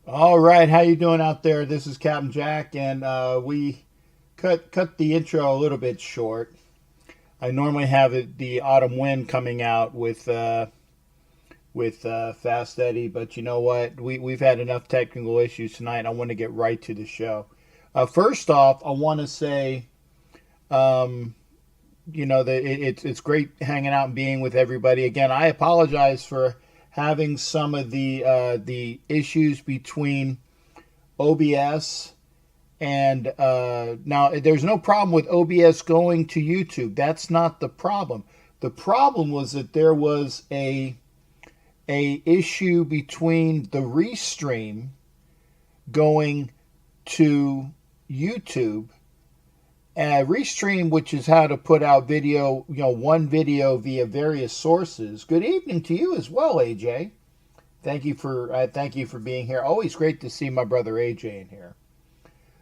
All right, how you doing out there? This is Captain Jack, and we cut the intro a little bit short. I normally have the autumn wind coming out with Fast Eddie, but you know what? We've had enough technical issues tonight. I want to get right to the show. First off, I want to say, um, that it's great hanging out and being with everybody. Again, I apologize for having some of the issues between OBS. And now there's no problem with OBS going to YouTube. That's not the problem. The problem was that there was a issue between the restream going to YouTube. Restream, which is how to put out video, one video via various sources. Good evening to you as well, AJ. Thank you for being here. Always great to see my brother AJ in here.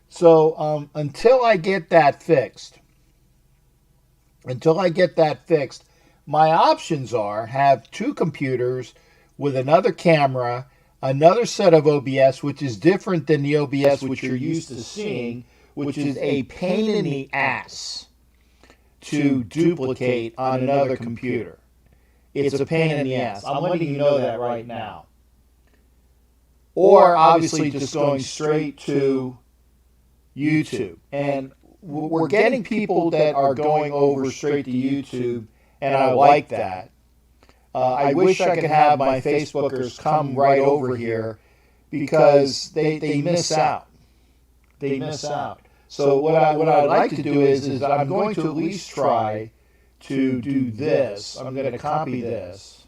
So until I get that fixed, my options are have two computers with another camera, another set of OBS, which is different than the OBS which you're used to seeing, which is a pain in the ass to duplicate on another computer. It's a pain in the ass. I'm letting you know that right now. Or obviously just going straight to YouTube. And we're getting people that are going over straight to YouTube, and I like that. I wish I could have my Facebookers come right over here because they miss out. They miss out. So what I'd like to do is I'm going to at least try to do this. I'm going to copy this,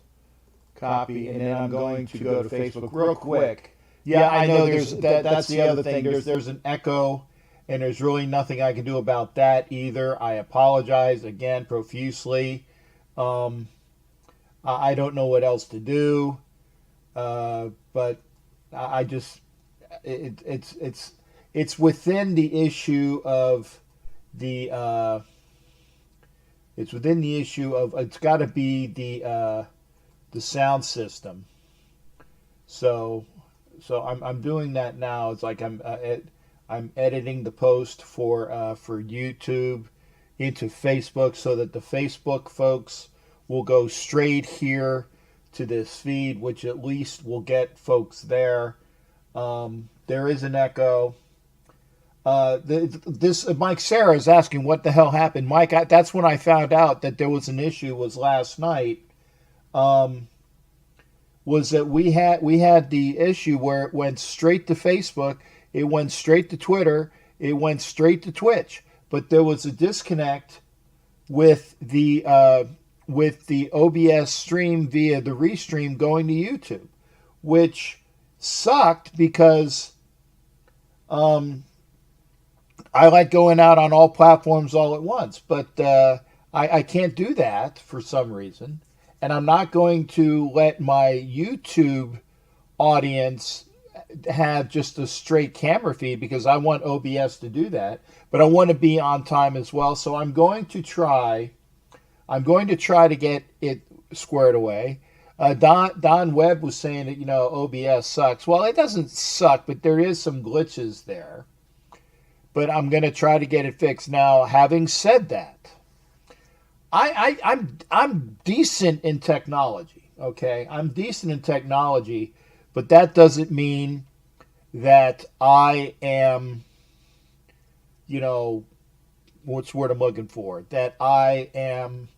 and then I'm going to go to Facebook real quick. Yeah, I know that's the other thing. There's an echo. And there's really nothing I can do about that either. I apologize again profusely. I don't know what else to do, but I just it's within the issue of the it's got to be the sound system. So I'm doing that now. It's like I'm editing the post for YouTube into Facebook so that the Facebook folks will go straight here to this feed, which at least will get folks there. There is an echo. This Mike Sarah is asking what the hell happened. Mike, that's when I found out that there was an issue. Was last night. Was that we had the issue where it went straight to Facebook. It went straight to Twitter. It went straight to Twitch. But there was a disconnect with the OBS stream via the restream going to YouTube, which sucked because I like going out on all platforms all at once. But I can't do that for some reason. And I'm not going to let my YouTube audience have just a straight camera feed because I want OBS to do that, but I want to be on time as well. So I'm going to try to get it squared away. Don Webb was saying that OBS sucks. Well, it doesn't suck, but there is some glitches there. But I'm going to try to get it fixed. Now, having said that, I'm decent in technology. Okay, I'm decent in technology. But that doesn't mean that I am, what's the word I'm looking for? That I am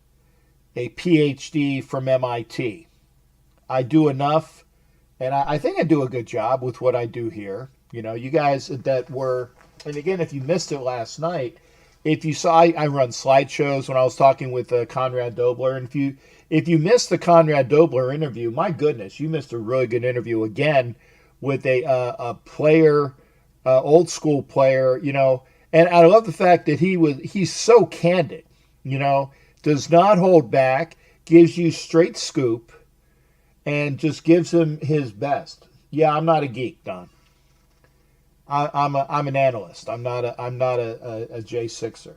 a PhD from MIT. I do enough, and I think I do a good job with what I do here. You guys that were, and again, if you missed it last night, if you saw, I run slideshows when I was talking with Conrad Dobler, and if you missed the Conrad Dobler interview, my goodness, you missed a really good interview again with a player, old school player, And I love the fact that he's so candid, does not hold back, gives you straight scoop, and just gives him his best. Yeah, I'm not a geek, Don. I'm an analyst. I'm not a J6er.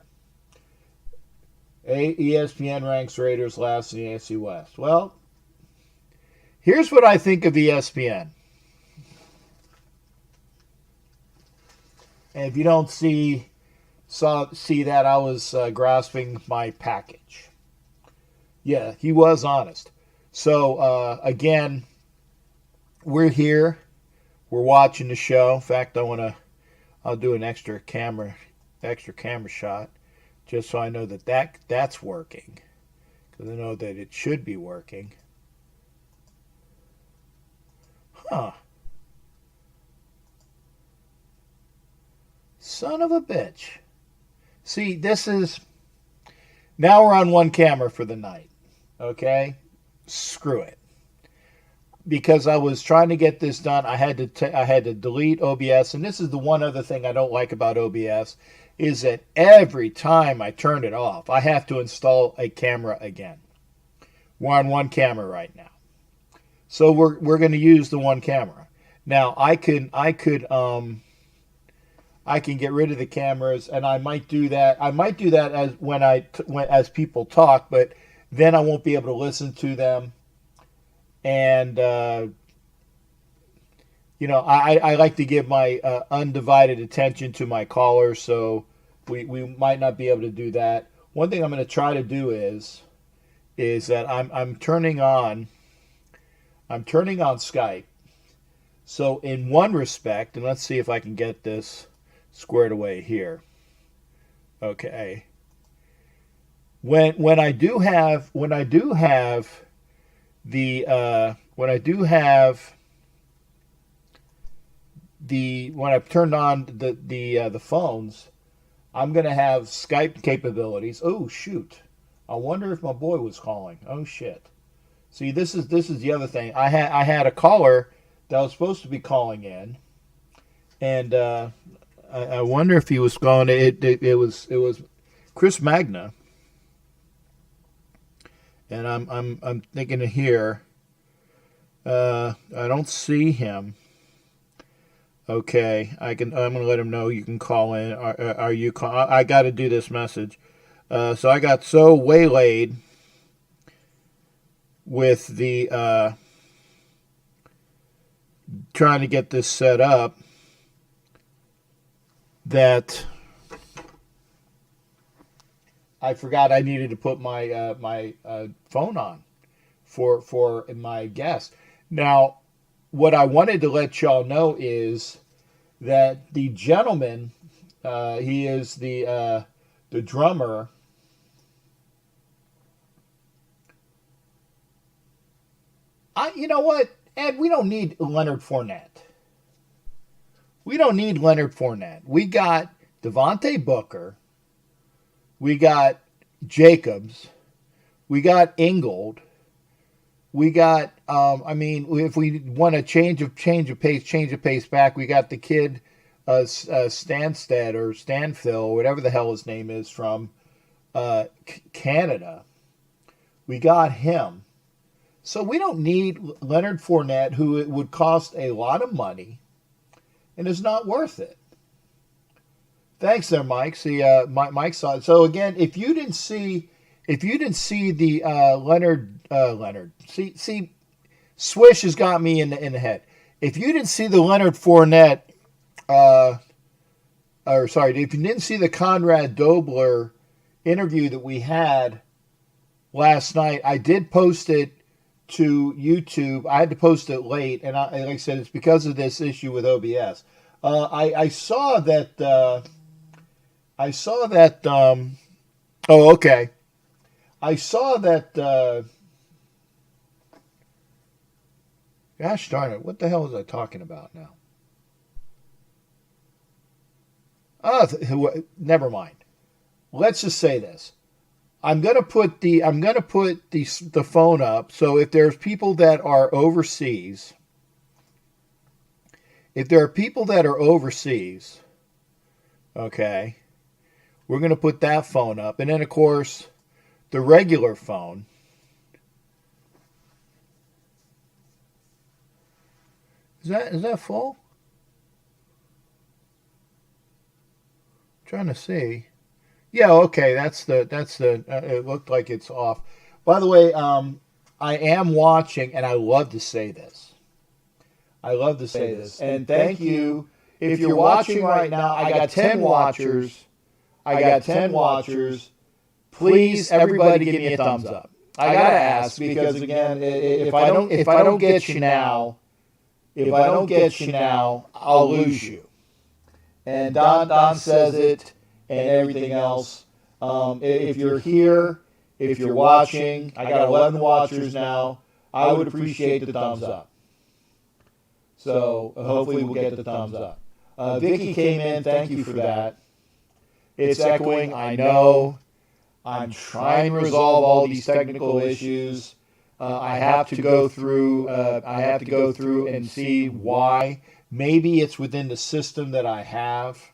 ESPN ranks Raiders last in the AFC West. Well, here's what I think of ESPN. And if you don't see that, I was grasping my package. Yeah, he was honest. So again, we're here. We're watching the show. In fact, I'll do an extra camera shot, just so I know that's working, because I know that it should be working. Huh. Son of a bitch. See, now we're on one camera for the night. Okay? Screw it. Because I was trying to get this done, I had to delete OBS, and this is the one other thing I don't like about OBS, is that every time I turn it off, I have to install a camera again. We're on one camera right now. So we're going to use the one camera. Now I can get rid of the cameras, and I might do that. I might do that as people talk, but then I won't be able to listen to them. And I like to give my undivided attention to my callers, so we might not be able to do that. One thing I'm going to try to do is that I'm turning on Skype. So in one respect, and let's see if I can get this squared away here. Okay. When I do have the when I've turned on the phones, I'm gonna have Skype capabilities. Oh shoot! I wonder if my boy was calling. Oh shit! See, this is the other thing. I had a caller that was supposed to be calling in, and I wonder if he was calling. It was Chris Magna, and I'm thinking of here. I don't see him. Okay, I'm gonna let him know you can call in. Are you call? I got to do this message. So I got so waylaid with the trying to get this set up that I forgot I needed to put my phone on for my guest. Now, what I wanted to let y'all know is that the gentleman, he is the drummer. You know what, Ed? We don't need Leonard Fournette. We don't need Leonard Fournette. We got Devontae Booker. We got Jacobs. We got Ingold. We got, if we want a change of pace back, we got the kid, Stansted or Stanfill, whatever the hell his name is, from Canada. We got him. So we don't need Leonard Fournette, who it would cost a lot of money and is not worth it. Thanks there, Mike. See, Mike saw it. So again, if you didn't see the Leonard, see, Swish has got me in the head. If you didn't see the Leonard Fournette, if you didn't see the Conrad Dobler interview that we had last night, I did post it to YouTube. I had to post it late, and like I said, it's because of this issue with OBS. I saw that. Oh, okay. I saw that. Gosh darn it! What the hell was I talking about now? Never mind. Let's just say this. I'm gonna put the phone up. So if there's people that are overseas, okay, we're gonna put that phone up, and then of course the regular phone. Is that full? I'm trying to see. Yeah, okay, that's the it looked like it's off. By the way, I am watching, and I love to say this. And thank you. if you're watching right now, I got 10 watchers. I got 10 watchers. Please, everybody, give me a thumbs up. I gotta ask because again, if I don't get you now, I'll lose you. And Don says it, and everything else. If you're here, if you're watching, I got 11 watchers now. I would appreciate the thumbs up. So hopefully we'll get the thumbs up. Vicky came in. Thank you for that. It's echoing. I know. I'm trying to resolve all these technical issues. I have to go through. And see why. Maybe it's within the system that I have.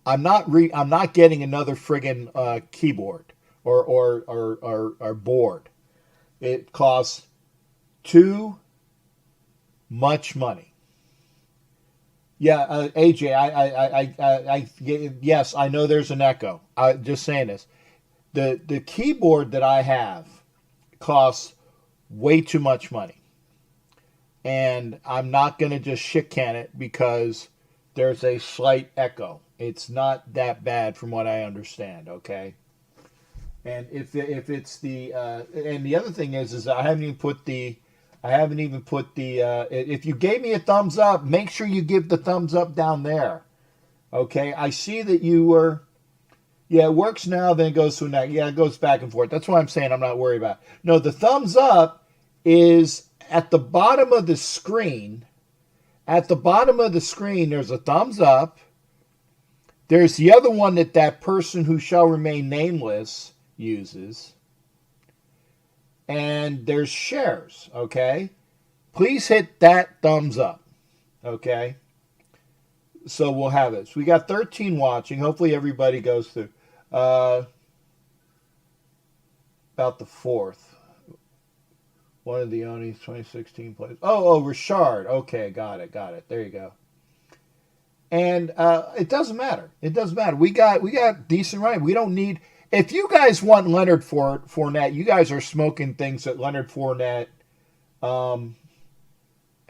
I'm not getting another friggin' keyboard or board. It costs too much money. Yeah, AJ, yes, I know there's an echo. Just saying this. The keyboard that I have costs way too much money. And I'm not going to just shit can it because there's a slight echo. It's not that bad from what I understand, okay? And if it's the and the other thing is I haven't even put the if you gave me a thumbs up, make sure you give the thumbs up down there. Okay? I see that you were it works now, then it goes to next. Yeah, it goes back and forth. That's why I'm saying I'm not worried about it. No, the thumbs up is at the bottom of the screen. At the bottom of the screen, there's a thumbs up. There's the other one that person who shall remain nameless uses. And there's shares, okay? Please hit that thumbs up, okay? So we'll have it. So we got 13 watching. Hopefully everybody goes through. About the fourth. One of the only 2016 players. Oh, Richard. Okay, got it. There you go. And it doesn't matter. It doesn't matter. We got decent right. We don't need. If you guys want Leonard Fournette, you guys are smoking things that Leonard Fournette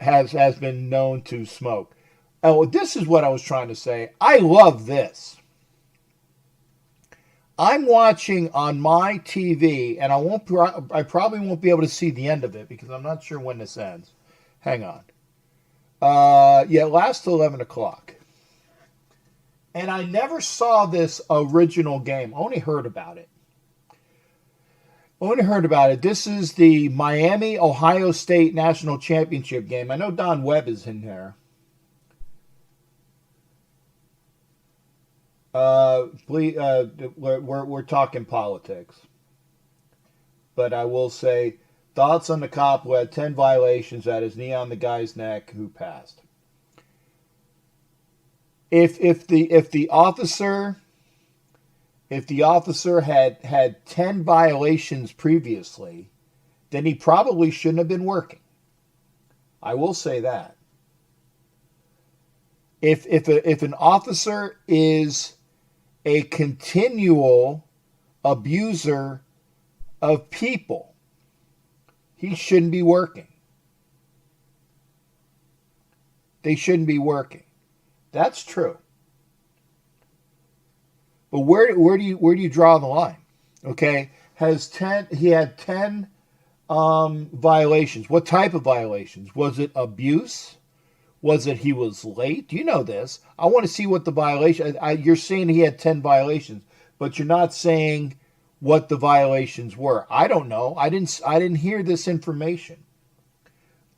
has been known to smoke. Oh, this is what I was trying to say. I love this. I'm watching on my TV, and I probably won't be able to see the end of it because I'm not sure when this ends. Hang on. It lasts till 11 o'clock. And I never saw this original game. Only heard about it. This is the Miami-Ohio State National Championship game. I know Don Webb is in there. We're talking politics. But I will say, thoughts on the cop who had 10 violations at his knee on the guy's neck who passed. If the officer had 10 violations previously, then he probably shouldn't have been working. I will say that. If an officer is a continual abuser of people, he shouldn't be working. They shouldn't be working. That's true. But where do you draw the line? Okay, he had 10 violations. What type of violations? Was it abuse? Was it he was late? You know this. I want to see what the violation. You're saying he had 10 violations, but you're not saying what the violations were. I don't know. I didn't hear this information.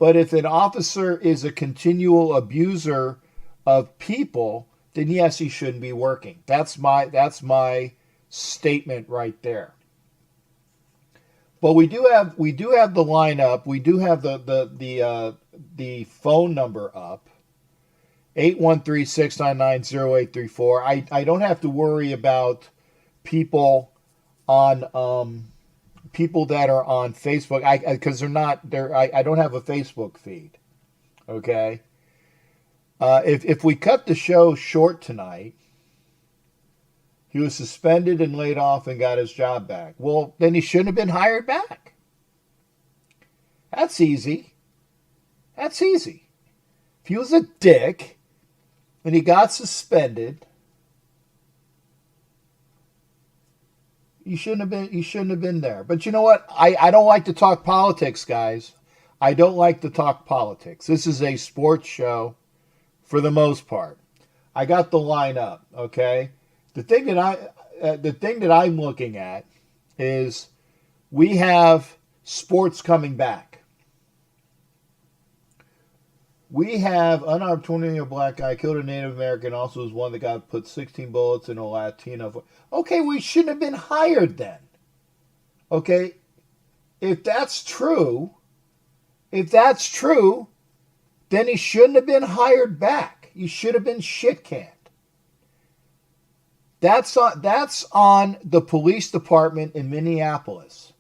But if an officer is a continual abuser of people, then yes, he shouldn't be working. That's my statement right there. But we do have the lineup. We do have the phone number up. 813-699-0834. I don't have to worry about people on people that are on Facebook. Because they're not there. I don't have a Facebook feed. Okay. If we cut the show short tonight, he was suspended and laid off and got his job back. Well, then he shouldn't have been hired back. That's easy. If he was a dick and he got suspended, he shouldn't have been there. But you know what? I don't like to talk politics, guys. I don't like to talk politics. This is a sports show for the most part. I got the line up, okay? The thing that I'm looking at is we have sports coming back. We have unarmed 20-year-old black guy killed a Native American, also was one that got put 16 bullets in a Latino. Okay, we shouldn't have been hired then. Okay, if that's true, then he shouldn't have been hired back. He should have been shit canned. That's on the police department in Minneapolis.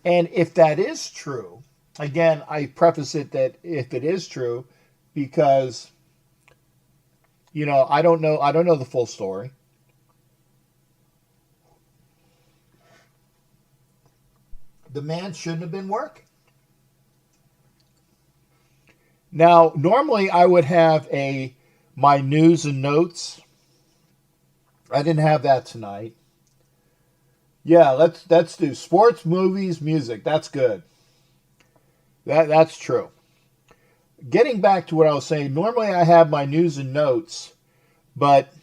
And if that is true, again, I preface it that if it is true, because, you know, I don't know the full story. The man shouldn't have been working. Now, normally I would have my news and notes. I didn't have that tonight. Yeah, let's do sports, movies, music. That's good. That's true. Getting back to what I was saying, normally I have my news and notes, but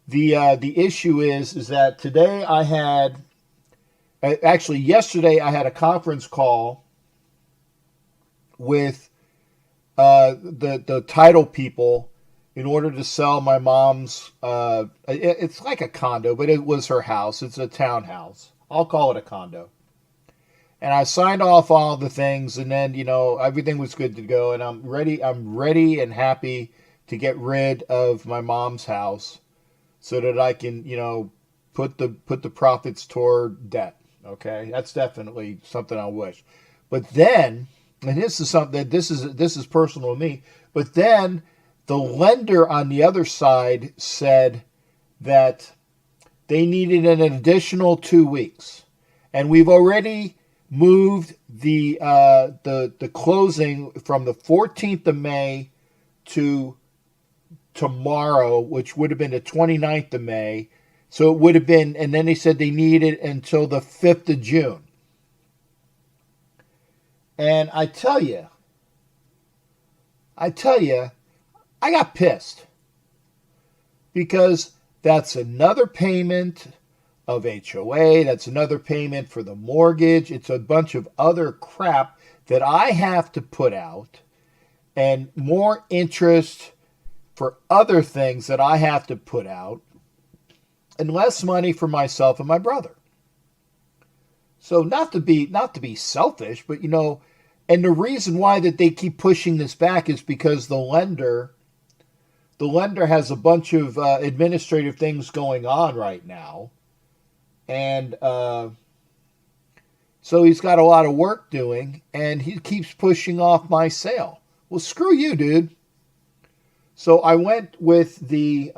the issue is that today I had, actually yesterday I had a conference call with the title people in order to sell my mom's, it's like a condo, but it was her house. It's a townhouse. I'll call it a condo. And I signed off all the things, and then, you know, everything was good to go, and I'm ready and happy to get rid of my mom's house so that I can, you know, put the profits toward debt. Okay? That's definitely something I wish. But then, and this is something, this is personal to me, but then the lender on the other side said that they needed an additional 2 weeks. And we've already moved the closing from the 14th of May to tomorrow, which would have been the 29th of May. So it would have been, and then they said they needed until the 5th of June. And I tell you, I got pissed because that's another payment of HOA. That's another payment for the mortgage. It's a bunch of other crap that I have to put out, and more interest for other things that I have to put out, and less money for myself and my brother. So not to be selfish, but, you know, and the reason why that they keep pushing this back is because the lender has a bunch of administrative things going on right now. And so he's got a lot of work doing, and he keeps pushing off my sale. Well, screw you, dude. So I went with the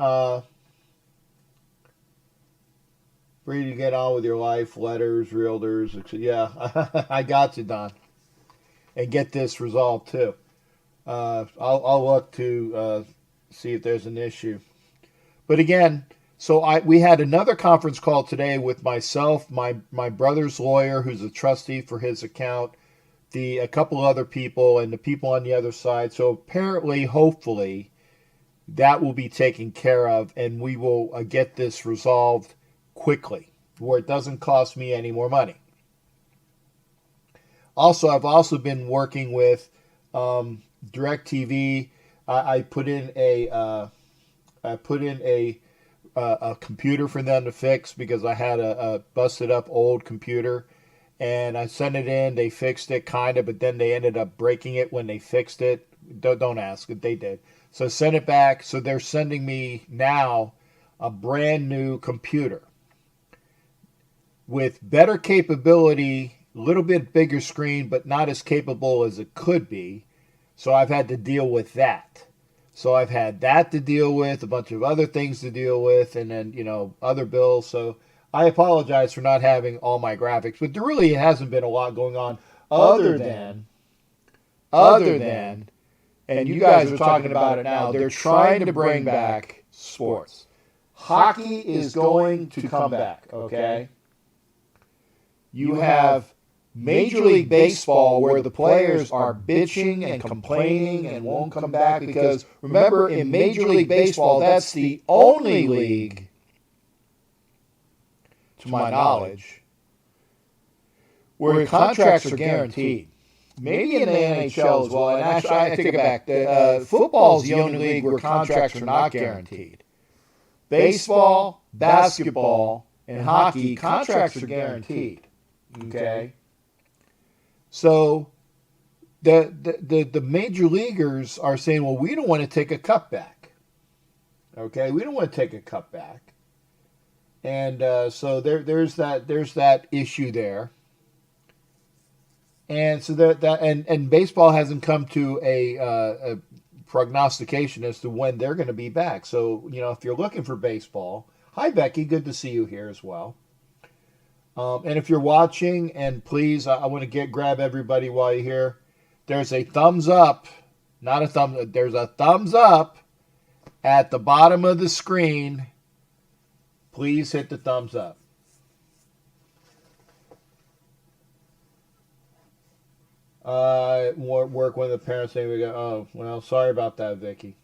ready to get on with your life, letters, realtors. Yeah, I got you, Don. And get this resolved, too. I'll look to see if there's an issue. But again, so we had another conference call today with myself, my brother's lawyer, who's a trustee for his account, a couple other people, and the people on the other side. So apparently, hopefully, that will be taken care of, and we will get this resolved quickly, where it doesn't cost me any more money. Also, I've also been working with DirecTV. I put in a computer for them to fix because I had a busted up old computer, and I sent it in. They fixed it kind of, but then they ended up breaking it when they fixed it. Don't ask it. They did. So I sent it back. So they're sending me now a brand new computer with better capability, a little bit bigger screen, but not as capable as it could be. So I've had to deal with that. So I've had that to deal with, a bunch of other things to deal with, and then, you know, other bills. So I apologize for not having all my graphics, but there really hasn't been a lot going on other than and you guys are talking about it now, they're trying to bring back sports. Hockey is going to come back, okay? You have Major League Baseball where the players are bitching and complaining and won't come back because, remember, in Major League Baseball, that's the only league, to my knowledge, where contracts are guaranteed. Maybe in the NHL as well. And actually, I take it back. Football's the only league where contracts are not guaranteed. Baseball, basketball, and hockey, contracts are guaranteed. Okay? So the major leaguers are saying, well, we don't want to take a cutback. Okay? We don't want to take a cutback. And so there's that issue there. And so and baseball hasn't come to a prognostication as to when they're going to be back. So, if you're looking for baseball, hi, Becky, good to see you here as well. And if you're watching, and please, I want to grab everybody while you're here. There's a thumbs up, there's a thumbs up at the bottom of the screen. Please hit the thumbs up. Work when the parents say we go. Oh, well, sorry about that, Vicky.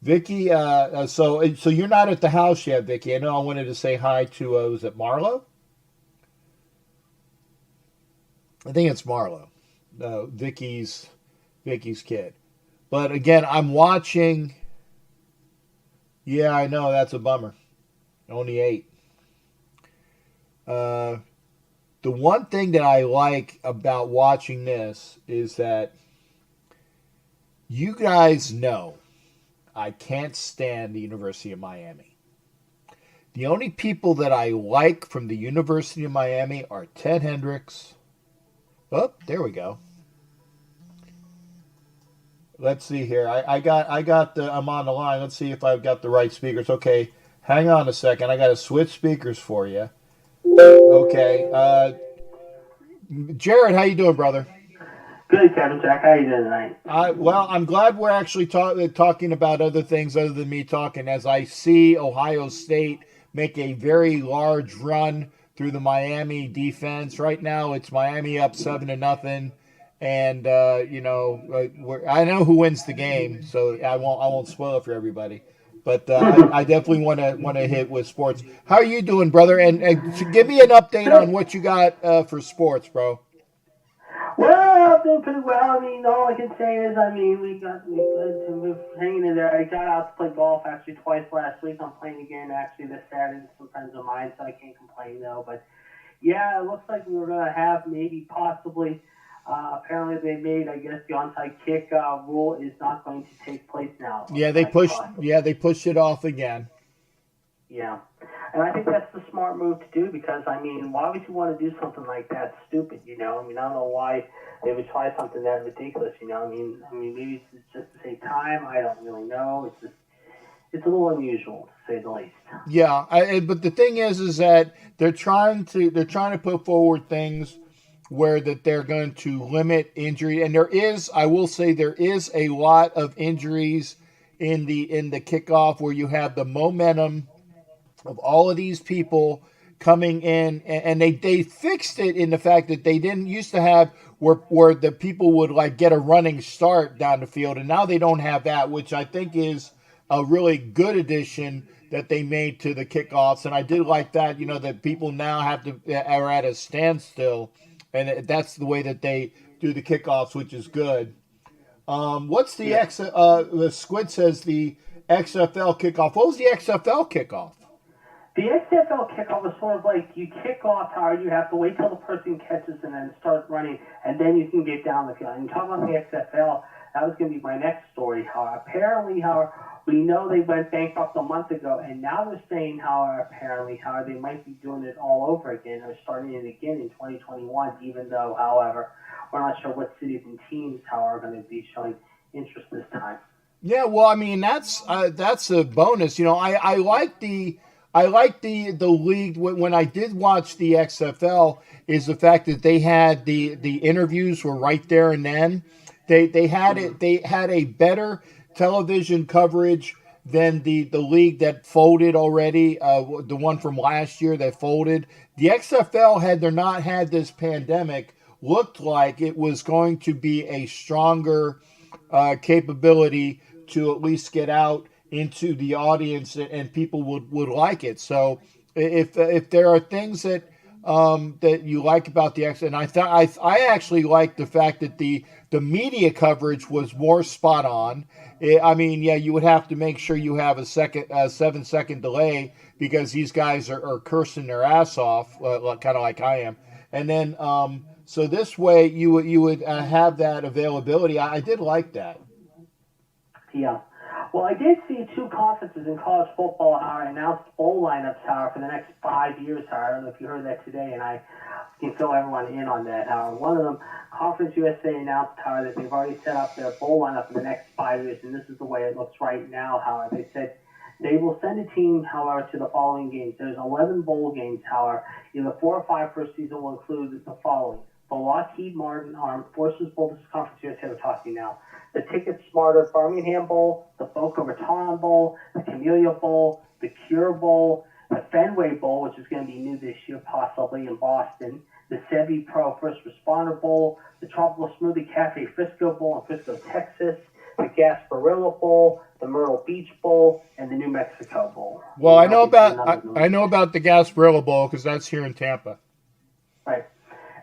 Vicky, so you're not at the house yet, Vicky. I know I wanted to say hi to, was it Marlo? I think it's Marlo, Vicky's kid. But again, I'm watching. Yeah, I know, that's a bummer. Only 8. The one thing that I like about watching this is that you guys know I can't stand the University of Miami. The only people that I like from the University of Miami are Ted Hendricks. Oh, there we go. Let's see here. I'm on the line. Let's see if I've got the right speakers. Okay, hang on a second. I got to switch speakers for you. Okay. Jared, how you doing, brother? Good, Kevin Jack. How you doing tonight? Well, I'm glad we're actually talking about other things other than me talking, as I see Ohio State make a very large run through the Miami defense. Right now, it's Miami up 7-0, and I know who wins the game, so I won't spoil it for everybody. But I definitely want to hit with sports. How are you doing, brother? And give me an update on what you got for sports, bro. Well, I'm doing pretty well. I mean, all I can say is, we're hanging in there. I got out to play golf actually twice last week. I'm playing again actually this Saturday with some friends of mine, so I can't complain though. But yeah, it looks like we're going to have maybe possibly. Apparently, they made, I guess, the onside kick rule is not going to take place now. Yeah, they pushed it off again. Yeah, and I think that's the smart move to do because, I mean, why would you want to do something like that stupid, I mean, I don't know why they would try something that ridiculous, I mean, maybe it's just to save time. I don't really know. It's a little unusual, to say the least. Yeah, but the thing is that they're trying to put forward things where that they're going to limit injury, and I will say there is a lot of injuries in the kickoff where you have the momentum of all of these people coming in, and they fixed it in the fact that they didn't used to have where the people would like get a running start down the field, and now they don't have that, which I think is a really good addition that they made to the kickoffs. And I did like that, that people now are at a standstill, and that's the way that they do the kickoffs, which is good. What's the the Squid says the XFL kickoff? What was the XFL kickoff? The XFL kickoff was sort of like you kick off, Howard, you have to wait till the person catches and then start running, and then you can get down the field. And talking about the XFL, that was going to be my next story. How apparently, we know they went bankrupt a month ago, and now they're saying how they might be doing it all over again. They're starting it again in 2021, even though, however, we're not sure what cities and teams are going to be showing interest this time. Yeah, well, I mean that's a bonus. I like the league. When I did watch the XFL, is the fact that they had the interviews were right there and then, They had it. They had a better television coverage than the league that folded already. The one from last year that folded. The XFL, had there not had this pandemic, looked like it was going to be a stronger capability to at least get out into the audience, and people would like it. So if there are things that you like about the X, and I actually like the fact that the media coverage was more spot on. I mean, yeah, you would have to make sure you have a 7-second delay because these guys are cursing their ass off, kind of like I am. And then so this way you would have that availability. I did like that. Yeah. Well, I did see two conferences in college football announced bowl lineups, for the next 5 years, I don't know if you heard that today, and I can fill everyone in on that. One of them, Conference USA, announced, that they've already set up their bowl lineup for the next 5 years, and this is the way it looks right now, They said they will send a team, however, to the following games. There's 11 bowl games, Either 4 or 5 first season will include the following. The Lockheed Martin Armed Forces Bowl, this is Conference USA we're talking now. The Ticket Smarter Birmingham Bowl, the Boca Raton Bowl, the Camellia Bowl, the Cure Bowl, the Fenway Bowl, which is going to be new this year, possibly in Boston, the Sebi Pro First Responder Bowl, the Tropical Smoothie Cafe Frisco Bowl in Frisco, Texas, the Gasparilla Bowl, the Myrtle Beach Bowl, and the New Mexico Bowl. Well, I know about the Gasparilla Bowl because that's here in Tampa. Right.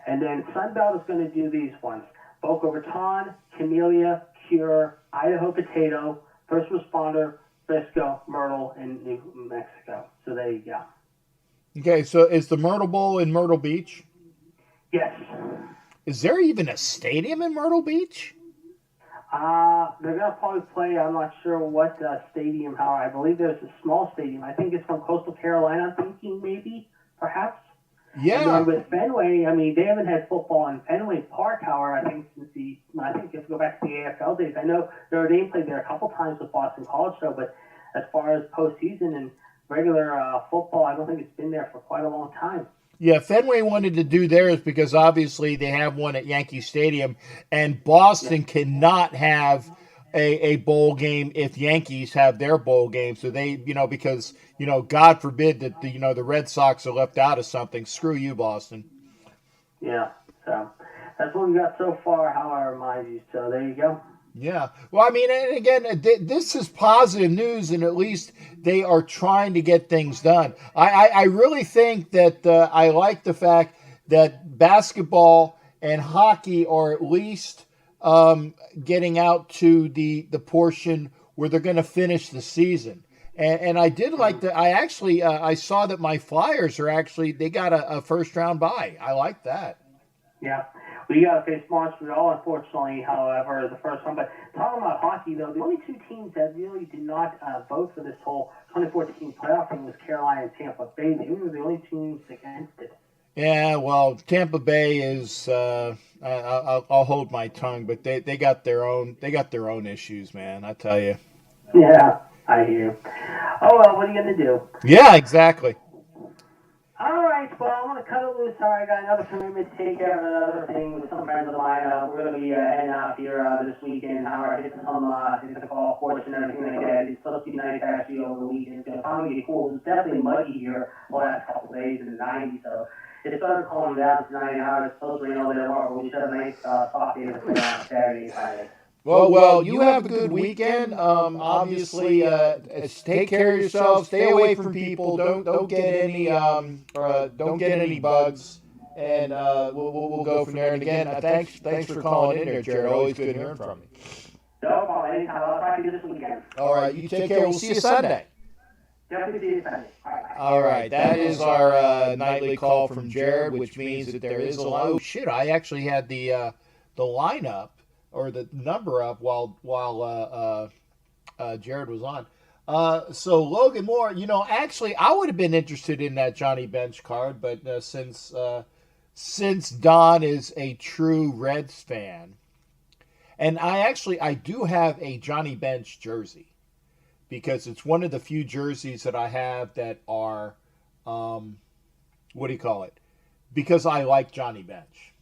And then Sunbelt is going to do these ones. Boca Raton, Camellia, Cure, Idaho Potato, First Responder, Frisco, Myrtle, and New Mexico. So there you go. Okay, so is the Myrtle Bowl in Myrtle Beach? Yes. Is there even a stadium in Myrtle Beach? They're going to probably play, I'm not sure what stadium, I believe there's a small stadium. I think it's from Coastal Carolina, I'm thinking maybe, perhaps. Yeah. And then with Fenway, they haven't had football in Fenway Park, I think since you have to go back to the AFL days. I know Notre Dame played there a couple times with Boston College, but as far as postseason and regular football, I don't think it's been there for quite a long time. Yeah, Fenway wanted to do theirs because obviously they have one at Yankee Stadium, and Boston cannot have a bowl game if Yankees have their bowl game. So they, because, God forbid that the Red Sox are left out of something. Screw you, Boston. Yeah, so that's what we got so far, how I remind you. So there you go. Yeah. Well, and again, this is positive news, and at least they are trying to get things done. I really think that I like the fact that basketball and hockey are at least getting out to the portion where they're going to finish the season. And I did like that. I saw that my Flyers they got a first round bye. I like that. Yeah. We got to face Montreal, unfortunately, however, the first one. But talking about hockey, though, the only two teams that really did not vote for this whole 2014 playoff thing was Carolina and Tampa Bay. They were the only teams against it. Yeah, well, Tampa Bay is. I'll hold my tongue, but they got their own issues, man. I tell you. Yeah, I hear. Oh well, what are you gonna do? Yeah, exactly. All right, well, I'm going to cut it loose. I got another commitment to take care of another thing with some friends of mine. We're going to be heading out here this weekend. Hit the golf course and everything like that. It's supposed to be nice actually over the weekend. It's going to finally get cool. It's definitely muggy here the last couple of days in the 90s, so it started calming down tonight. It's supposed to rain over there tomorrow, but we should have a nice soft day to play on Saturday and Friday. Well, you have a good weekend. Obviously, take care of yourself. Stay away from people. Don't get any bugs, and we'll go from there. And again, thanks for calling in there, Jared. Always good hearing from you. No problem. Anytime. I'll try to do this weekend. All right, you take care. We'll see you Sunday. Definitely see you Sunday. All right, that is our nightly call from Jared, which means that there is a lot. Oh shit! I actually had the lineup or the number up while Jared was on. So Logan Moore, actually I would have been interested in that Johnny Bench card, but since Don is a true Reds fan, and I do have a Johnny Bench jersey because it's one of the few jerseys that I have that are, what do you call it? Because I like Johnny Bench.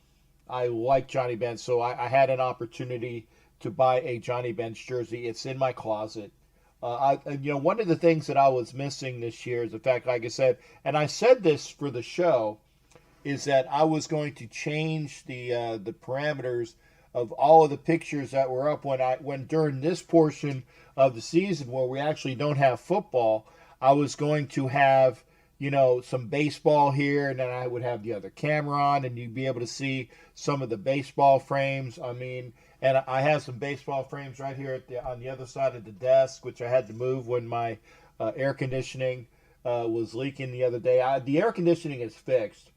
I like Johnny Bench, so I had an opportunity to buy a Johnny Bench jersey. It's in my closet. One of the things that I was missing this year is the fact, like I said, and I said this for the show, is that I was going to change the parameters of all of the pictures that were up when during this portion of the season where we actually don't have football. I was going to have some baseball here, and then I would have the other camera on, and you'd be able to see some of the baseball frames. I mean, and I have some baseball frames right here on the other side of the desk, which I had to move when my air conditioning was leaking the other day. The air conditioning is fixed.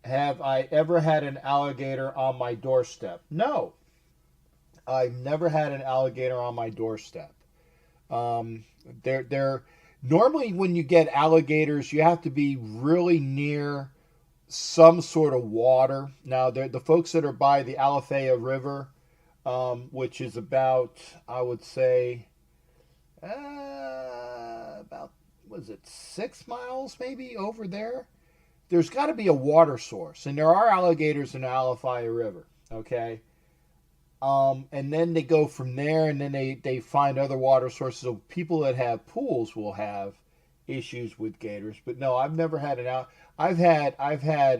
Have I ever had an alligator on my doorstep? No, I've never had an alligator on my doorstep. They're normally when you get alligators, you have to be really near some sort of water. Now, the folks that are by the Alafaya River, which is about, I would say, about, was it 6 miles maybe over there? There's got to be a water source, and there are alligators in the Alafaya River. Okay, and then they go from there, and then they find other water sources. So people that have pools will have issues with gators. But no, I've never had an Al. I've had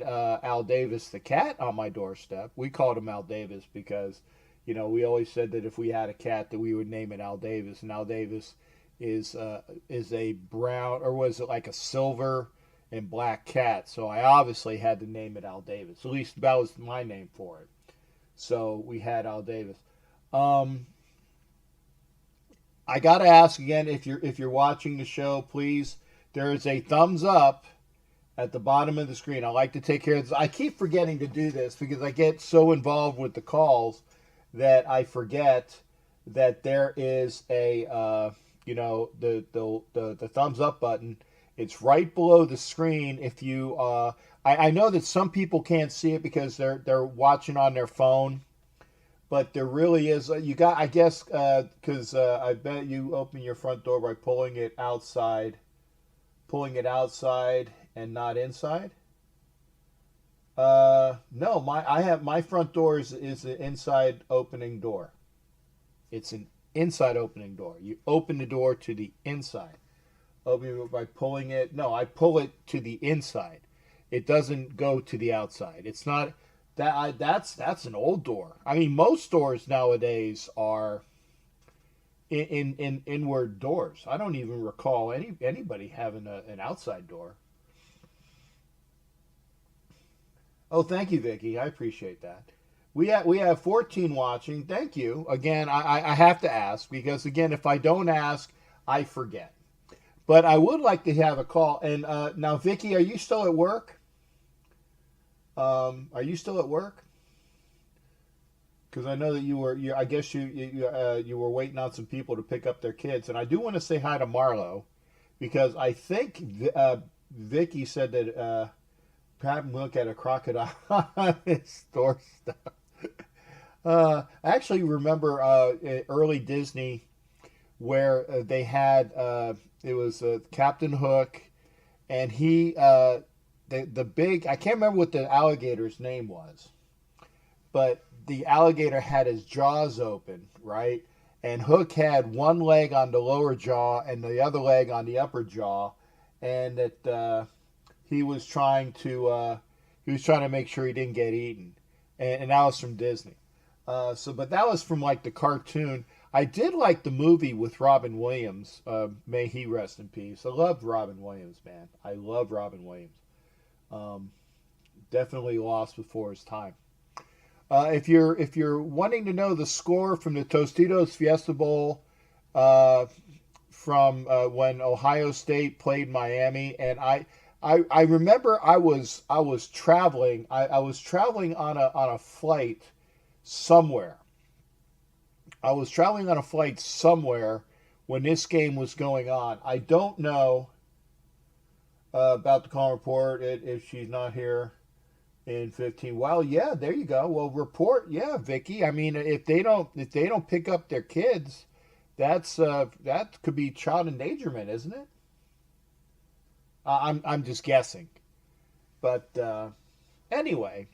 Al Davis the cat on my doorstep. We called him Al Davis because we always said that if we had a cat that we would name it Al Davis, and Al Davis is a brown, or was it like a silver and black cat? So I obviously had to name it Al Davis. At least that was my name for it. So we had Al Davis. I gotta ask again, if you're watching the show, please. There is a thumbs up at the bottom of the screen. I like to take care of this. I keep forgetting to do this because I get so involved with the calls that I forget that there is a the thumbs up button. It's right below the screen. If you, I know that some people can't see it because they're watching on their phone, but there really is. You got, I guess, because I bet you open your front door by pulling it outside and not inside. No, my front door is an inside opening door. It's an inside opening door. You open the door to the inside. Open it by pulling it. No, I pull it to the inside. It doesn't go to the outside. It's not that. That's an old door. I mean, most doors nowadays are in inward doors. I don't even recall anybody having an outside door. Oh, thank you, Vicky. I appreciate that. We have 14 watching. Thank you again. I have to ask because again, if I don't ask, I forget. But I would like to have a call. And now, Vicky, are you still at work? Are you still at work? Because I know that you were. I guess you were waiting on some people to pick up their kids. And I do want to say hi to Marlo, because I think Vicky said that have him look at a crocodile on his doorstep. I actually remember early Disney where they had it was Captain Hook, and he the big, I can't remember what the alligator's name was, but the alligator had his jaws open, right? And Hook had one leg on the lower jaw and the other leg on the upper jaw, and that he was trying to make sure he didn't get eaten, and that was from Disney. But that was from like the cartoon. I did like the movie with Robin Williams. May he rest in peace. I loved Robin Williams, man. I love Robin Williams. Definitely lost before his time. If you're wanting to know the score from the Tostitos Fiesta Bowl, from when Ohio State played Miami, and I remember I was traveling. I was traveling on a flight somewhere. I was traveling on a flight somewhere when this game was going on. I don't know about the call report if she's not here in 15. Well, yeah, there you go. Well, report, yeah, Vicky. I mean, if they don't pick up their kids, that could be child endangerment, isn't it? I'm just guessing, but anyway,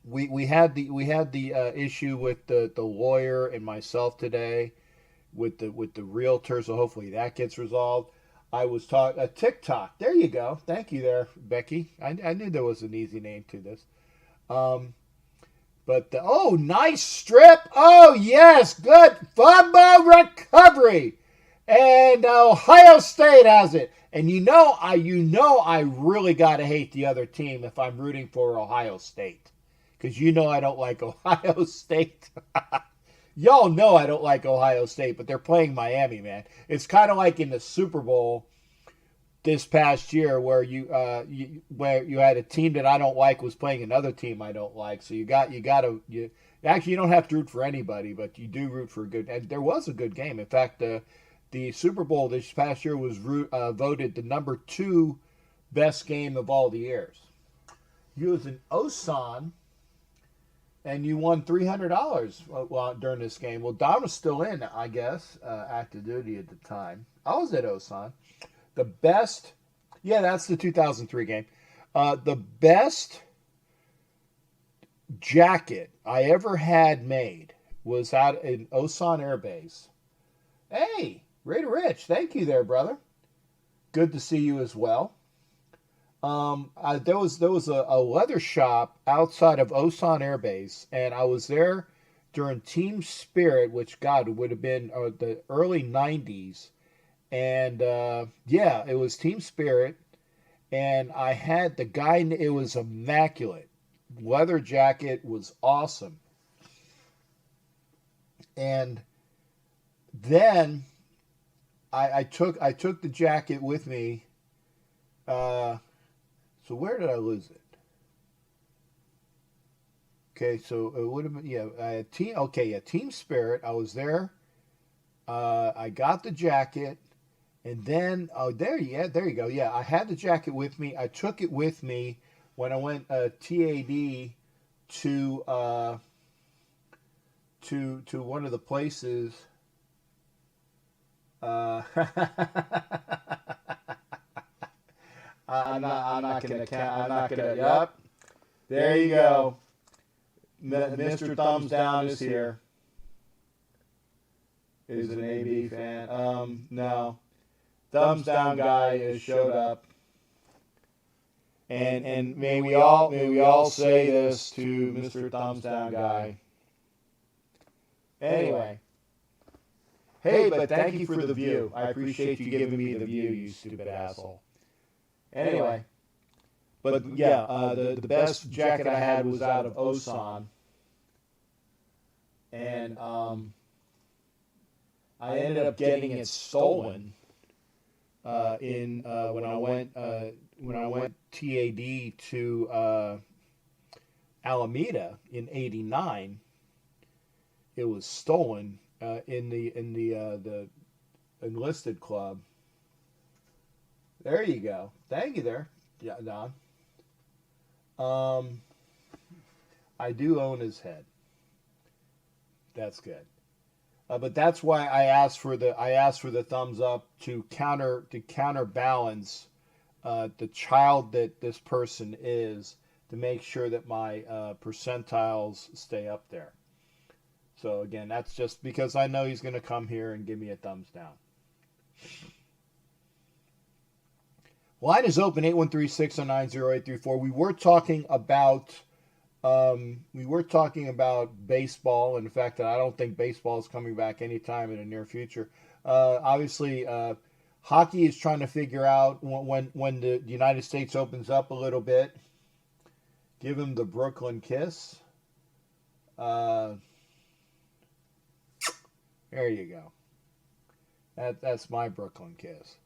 we had the issue with the lawyer and myself today with the realtor, so hopefully that gets resolved. I was talking TikTok. There you go. Thank you there, Becky. I knew there was an easy name to this. Um, oh, nice strip. Oh yes, good fumble recovery, and Ohio State has it. And I really gotta hate the other team if I'm rooting for Ohio State, because I don't like Ohio State. Y'all know I don't like Ohio State, but they're playing Miami, man. It's kind of like in the Super Bowl this past year where where you had a team that I don't like was playing another team I don't like. So you actually you don't have to root for anybody, but you do root for a good. And there was a good game. In fact, the Super Bowl this past year was voted the number 2 best game of all the years. You was an Osan, and you won $300 during this game. Well, Don was still in, I guess, active duty at the time. I was at Osan. The best, yeah, that's the 2003 game. The best jacket I ever had made was out in Osan Air Base. Hey, Raider Rich, thank you there, brother. Good to see you as well. There was a leather shop outside of Osan Air Base, and I was there during Team Spirit, which God would have been the early '90s, and yeah, it was Team Spirit, and I had the guy. It was immaculate. Leather jacket was awesome, and then I took the jacket with me. So where did I lose it? Okay, so it would have been Team Spirit. I was there. I got the jacket, and then there you go. Yeah, I had the jacket with me. I took it with me when I went TAD to one of the places. I'm not gonna count. I'm not gonna. Yep. There you go. Mr. Thumbs Down is here. Is an AB fan? No. Thumbs Down guy has showed up. And may we all say this to Mr. Thumbs Down guy. Anyway. Hey, but thank you for the view. I appreciate you giving me the view, you stupid asshole. Anyway, but yeah, the best jacket I had was out of Osan, and I ended up getting it stolen when I went TAD to Alameda in '89. It was stolen in the enlisted club. There you go. Thank you there, yeah, Don. I do own his head. That's good. But that's why I asked for the thumbs up to counterbalance the child that this person is, to make sure that my percentiles stay up there. So again, that's just because I know he's going to come here and give me a thumbs down. Line is open, 813-609-0834. We were talking about baseball and the fact that I don't think baseball is coming back anytime in the near future. Obviously, hockey is trying to figure out when the United States opens up a little bit. Give him the Brooklyn kiss. There you go. That's my Brooklyn kiss.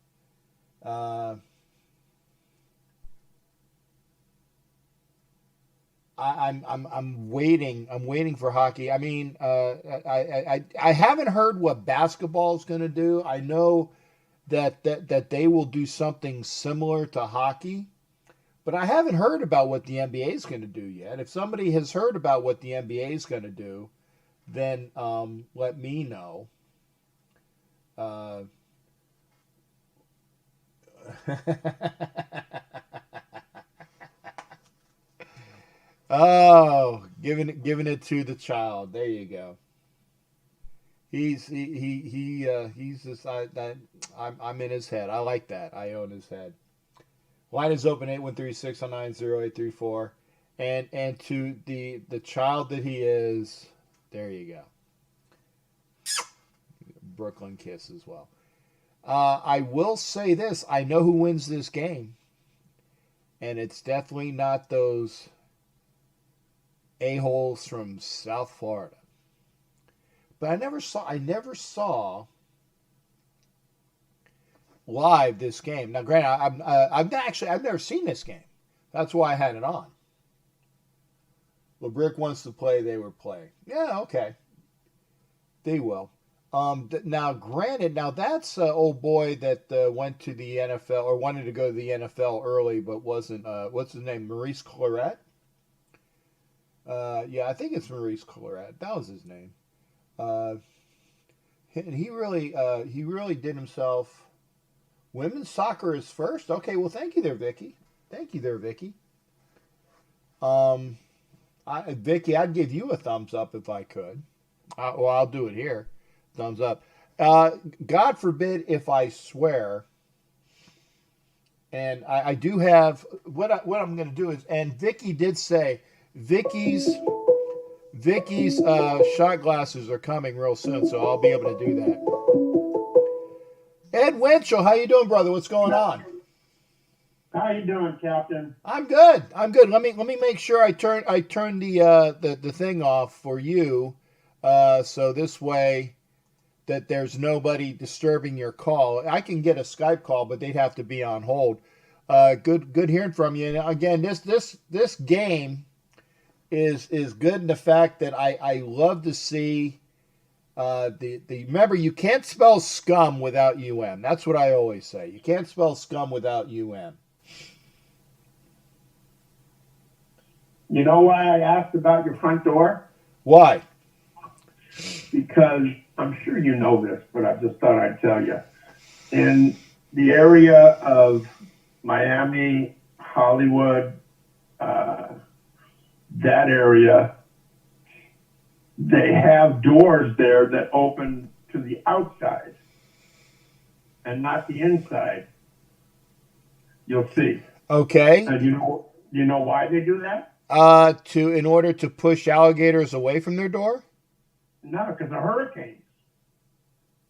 I'm waiting. I'm waiting for hockey. I mean, I haven't heard what basketball is going to do. I know that they will do something similar to hockey, but I haven't heard about what the NBA is going to do yet. If somebody has heard about what the NBA is going to do, then let me know. Oh Giving it to the child. There you go. He's just I'm in his head. I like that. I own his head. Line is open 813-609-0834. And to the child that he is, there you go. Brooklyn kiss as well. I will say this. I know who wins this game. And it's definitely not those a-holes from South Florida. But I never saw live this game. Now, granted, I've never seen this game. That's why I had it on. LeBrick wants to play, they were playing. Yeah, okay. They will. Now, granted, that's an old boy that went to the NFL or wanted to go to the NFL early, but wasn't. What's his name? Maurice Claret. Yeah, I think it's Maurice Claret. That was his name. And he really did himself. Women's soccer is first. Okay, well, thank you there, Vicky. Thank you there, Vicky. Vicky, I'd give you a thumbs up if I could. I'll do it here. Thumbs up. God forbid if I swear. And I do have what I'm going to do is. And Vicky did say Vicky's shot glasses are coming real soon, so I'll be able to do that. Ed Winchell, how you doing, brother? What's going on? How you doing, Captain? I'm good. Let me make sure I turn the thing off for you, so this way that there's nobody disturbing your call. I can get a Skype call, but they'd have to be on hold. Good hearing from you. And again, this game is good in the fact that I love to see remember, you can't spell scum without UM. That's what I always say. You can't spell scum without UM. You know why I asked about your front door? Why? Because I'm sure you know this, but I just thought I'd tell you. In the area of Miami, Hollywood, that area, they have doors there that open to the outside and not the inside. You'll see. Okay. And you know why they do that? In order to push alligators away from their door? No, because of hurricanes.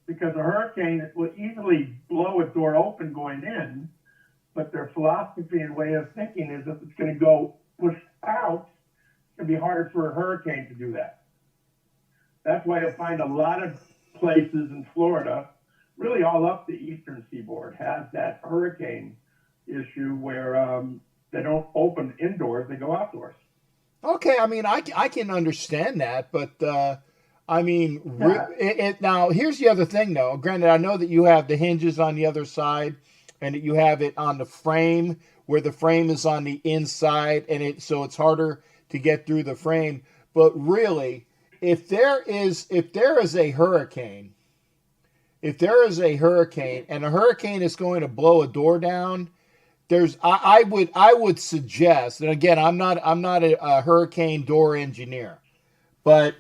Because a hurricane will easily blow a door open going in, but their philosophy and way of thinking is if it's going to go push out, it's going to be harder for a hurricane to do that. That's why you'll find a lot of places in Florida, really all up the eastern seaboard, has that hurricane issue where they don't open indoors, they go outdoors. Okay, I mean, I can understand that, but I mean, now here's the other thing, though. Granted, I know that you have the hinges on the other side, and that you have it on the frame where the frame is on the inside, and so it's harder to get through the frame. But really, if there is a hurricane, and a hurricane is going to blow a door down, I would suggest, and again, I'm not a hurricane door engineer, but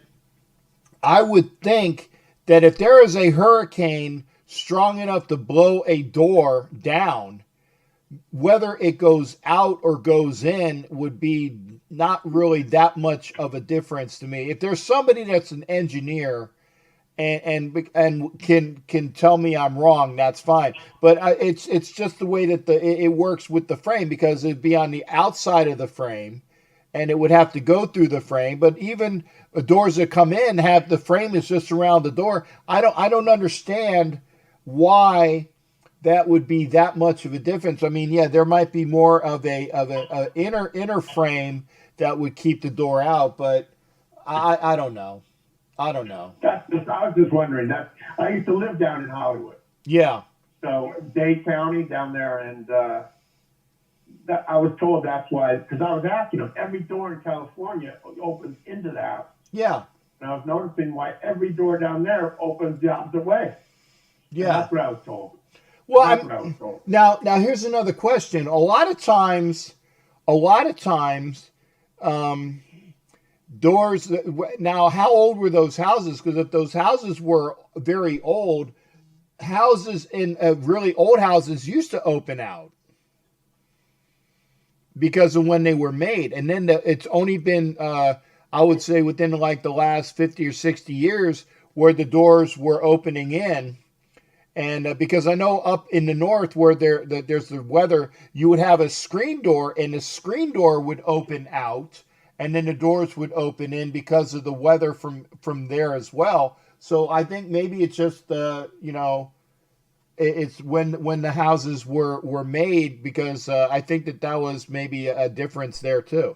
I would think that if there is a hurricane strong enough to blow a door down, whether it goes out or goes in would be not really that much of a difference to me. If there's somebody that's an engineer and can tell me I'm wrong, that's fine. But it's just the way that it works with the frame, because it'd be on the outside of the frame, and it would have to go through the frame. But even the doors that come in have the frame is just around the door. I don't understand why that would be that much of a difference. I mean, yeah, there might be more of a inner frame that would keep the door out, but I don't know. I don't know. I was just wondering. I used to live down in Hollywood. Yeah. So Dade County down there, and I was told that's why, because I was asking them, every door in California opens into the house. Yeah. And I was noticing why every door down there opens the opposite way. Yeah. And that's what I was told. Well, now here's another question. A lot of times, doors. Now, how old were those houses? Because if those houses were very old, houses in really old houses used to open out because of when they were made. And then it's only been, I would say, within like the last 50 or 60 years where the doors were opening in. And because I know up in the north where there's the weather, you would have a screen door, and the screen door would open out, and then the doors would open in because of the weather from there as well. So I think maybe it's just it's when the houses were made, because I think that was maybe a difference there too.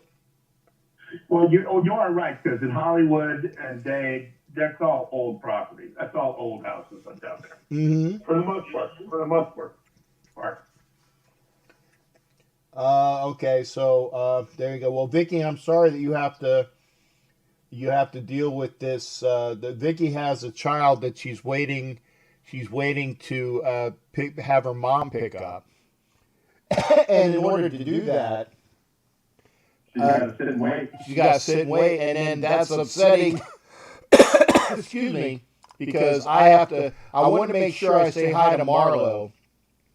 Well, you are right, because in Hollywood and Dade, that's all old property. That's all old houses that's out there. Mm-hmm. For the most part. Okay, so there you go. Well, Vicky, I'm sorry that you have to deal with this. Vicky has a child that she's waiting to have her mom pick up, and in order to do that, she's got to sit and wait. She's got to sit and wait, and then that's upsetting. Excuse me, because I want to make sure I say hi to Marlo.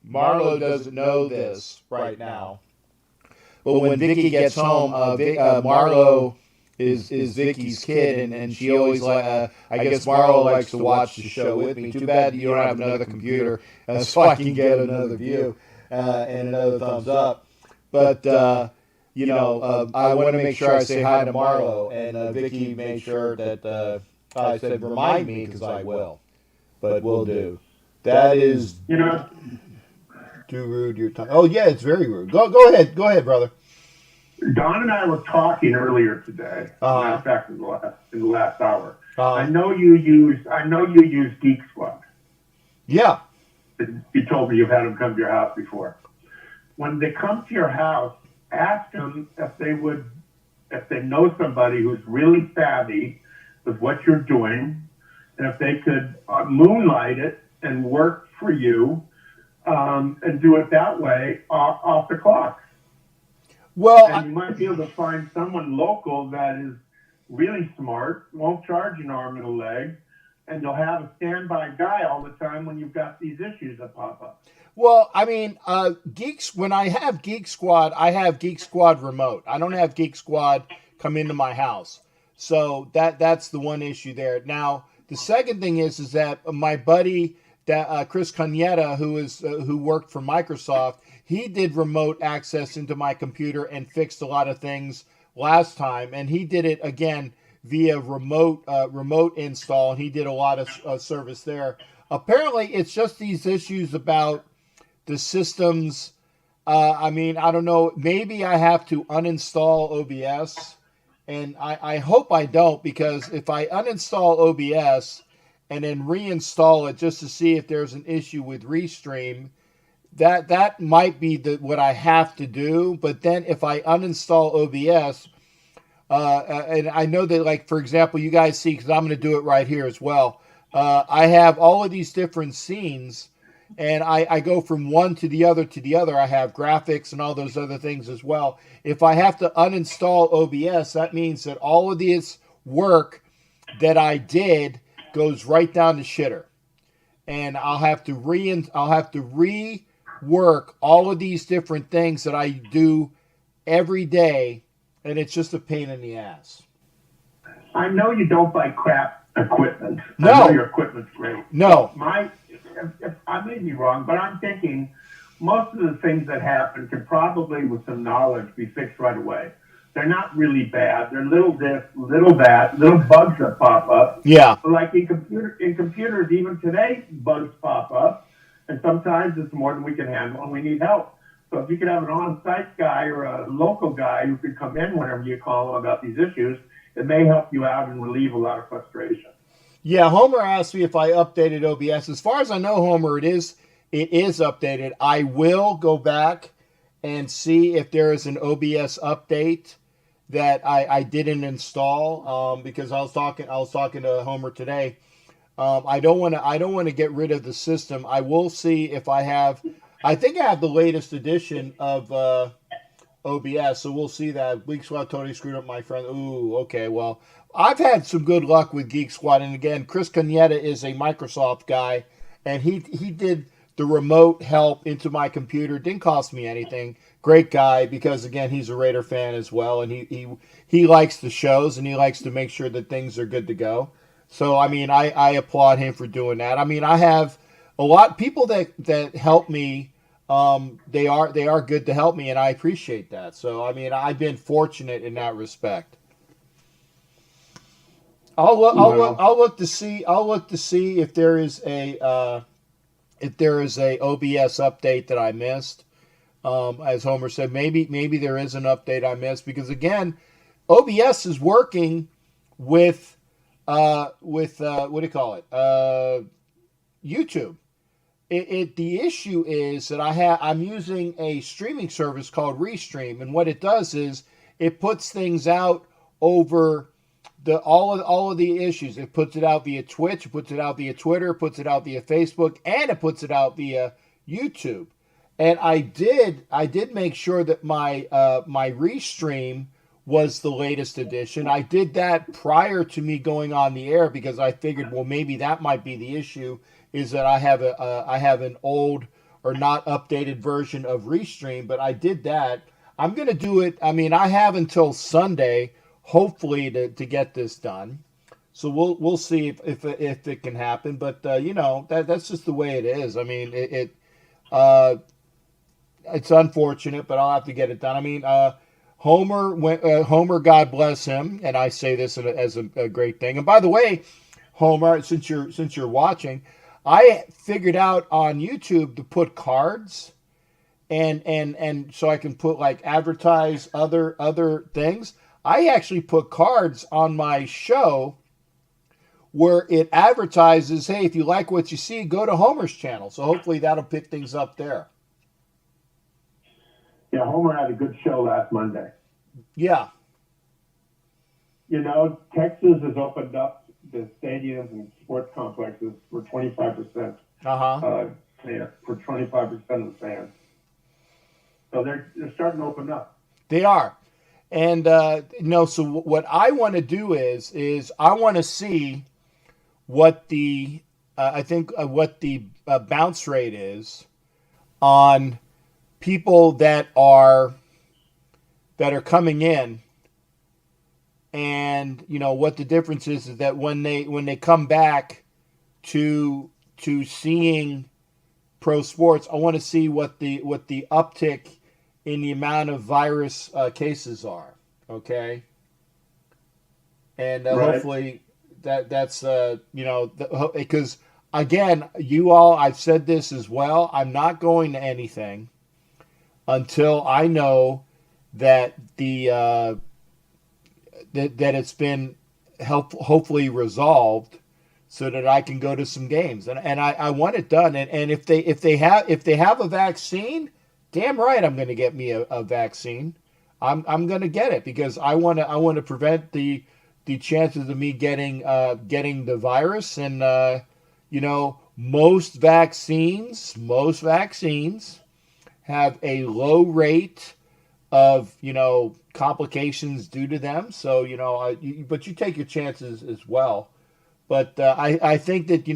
Marlo doesn't know this right now, but when Vicky gets home, Marlo is Vicky's kid, and she always I guess Marlo likes to watch the show with me. Too bad you don't have another computer, so I can get another view and another thumbs up. But I want to make sure I say hi to Marlo, and Vicky made sure that I said remind me, because I will, but we'll do. That is too rude. Your time. Oh yeah, it's very rude. Go ahead, brother. Don and I were talking earlier today. Matter of fact, in the last hour. I know you use Geek Squad. Yeah. You told me you've had them come to your house before. When they come to your house, ask them if they know somebody who's really savvy with what you're doing, and if they could moonlight it and work for you, and do it that way off the clock. Well, and you might be able to find someone local that is really smart, won't charge an arm and a leg, and you'll have a standby guy all the time when you've got these issues that pop up. Well, I mean, when I have Geek Squad, I have Geek Squad remote. I don't have Geek Squad come into my house. So that's the one issue there. Now, the second thing is that my buddy, Chris Cañeta, who worked for Microsoft, he did remote access into my computer and fixed a lot of things last time, and he did it again via remote install, and he did a lot of service there. Apparently, it's just these issues about the systems. I mean, I don't know. Maybe I have to uninstall OBS, and I hope I don't, because if I uninstall OBS and then reinstall it just to see if there's an issue with Restream, that might be what I have to do. But then if I uninstall OBS, and I know that, like, for example, you guys see, because I'm going to do it right here as well, I have all of these different scenes, and I go from one to the other to the other. I have graphics and all those other things as well. If I have to uninstall OBS, that means that all of this work that I did goes right down the shitter, and I'll have to rework all of these different things that I do every day, and it's just a pain in the ass. I know you don't buy crap equipment. No. I know your equipment's great. No. I may be wrong, but I'm thinking most of the things that happen can probably, with some knowledge, be fixed right away. They're not really bad. They're little this, little that, little bugs that pop up. Yeah. Like in computers, even today, bugs pop up, and sometimes it's more than we can handle, and we need help. So if you could have an on-site guy or a local guy who could come in whenever you call them about these issues, it may help you out and relieve a lot of frustration. Yeah, Homer asked me if I updated OBS. As far as I know, Homer, it is updated. I will go back and see if there is an OBS update that I didn't install, because I was talking to Homer today. I don't want to get rid of the system. I will see if I have. I think I have the latest edition of OBS, so we'll see that. Geek Squad totally screwed up my friend. Ooh, okay, well, I've had some good luck with Geek Squad, and again, Chris Cagnetta is a Microsoft guy, and he did the remote help into my computer. Didn't cost me anything. Great guy, because again, he's a Raider fan as well, and he likes the shows, and he likes to make sure that things are good to go. So I mean, I applaud him for doing that. I mean, I have a lot of people that help me. They are good to help me, and I appreciate that. So I mean, I've been fortunate in that respect. I'll look to see if there is a OBS update that I missed. As Homer said, maybe there is an update I missed, because again, OBS is working with what do you call it? YouTube. The issue is that I'm using a streaming service called Restream, and what it does is it puts things out over all of the issues. It puts it out via Twitch, it puts it out via Twitter, it puts it out via Facebook, and it puts it out via YouTube. And I did make sure that my Restream was the latest edition. I did that prior to me going on the air, because I figured, well, maybe that might be the issue, is that I have an old or not updated version of Restream. But I did that. I'm going to do it. I mean, I have until Sunday, hopefully, to get this done. So we'll see if it can happen. But that's just the way it is. I mean, it's unfortunate, but I'll have to get it done. I mean, Homer, God bless him, and I say this as a great thing. And by the way, Homer, since you're watching, I figured out on YouTube to put cards, and so I can put, like, advertise other things. I actually put cards on my show where it advertises, hey, if you like what you see, go to Homer's channel. So hopefully that'll pick things up there. Yeah, Homer had a good show last Monday. Yeah. Texas has opened up the stadiums and sports complexes for 25%. For 25% of the fans. So they're starting to open up. They are. And so what I want to do is I want to see what the bounce rate is on people that are coming in, and what the difference is that when they come back to seeing pro sports, I want to see what the uptick in the amount of virus cases are. Okay, and right. Hopefully that's because again, you all, I've said this as well, I'm not going to anything until I know that that it's been hopefully resolved, so that I can go to some games, and I want it done. And if they have a vaccine, damn right I'm going to get me a vaccine. I'm going to get it, because I want to prevent the chances of me getting the virus. And most vaccines have a low rate of complications due to them. So but you take your chances as well. But I think that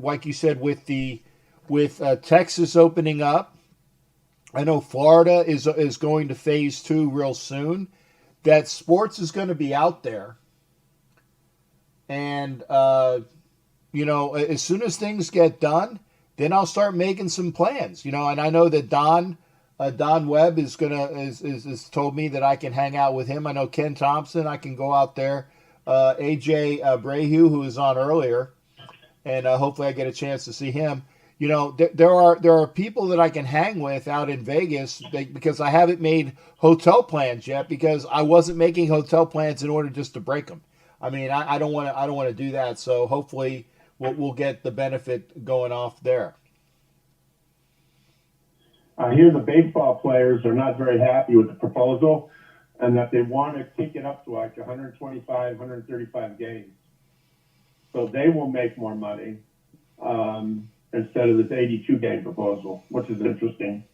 like you said, with Texas opening up, I know Florida is going to phase 2 real soon. That sports is going to be out there, and as soon as things get done, then I'll start making some plans. And I know that Don Webb is told me that I can hang out with him. I know Ken Thompson, I can go out there. AJ Brahu, who was on earlier, and hopefully I get a chance to see him. There are people that I can hang with out in Vegas, because I haven't made hotel plans yet, because I wasn't making hotel plans in order just to break them. I mean, I don't want to do that. So hopefully we'll get the benefit going off there. I hear the baseball players are not very happy with the proposal, and that they want to kick it up to like 125, 135 games. So they will make more money instead of this 82-game proposal, which is interesting.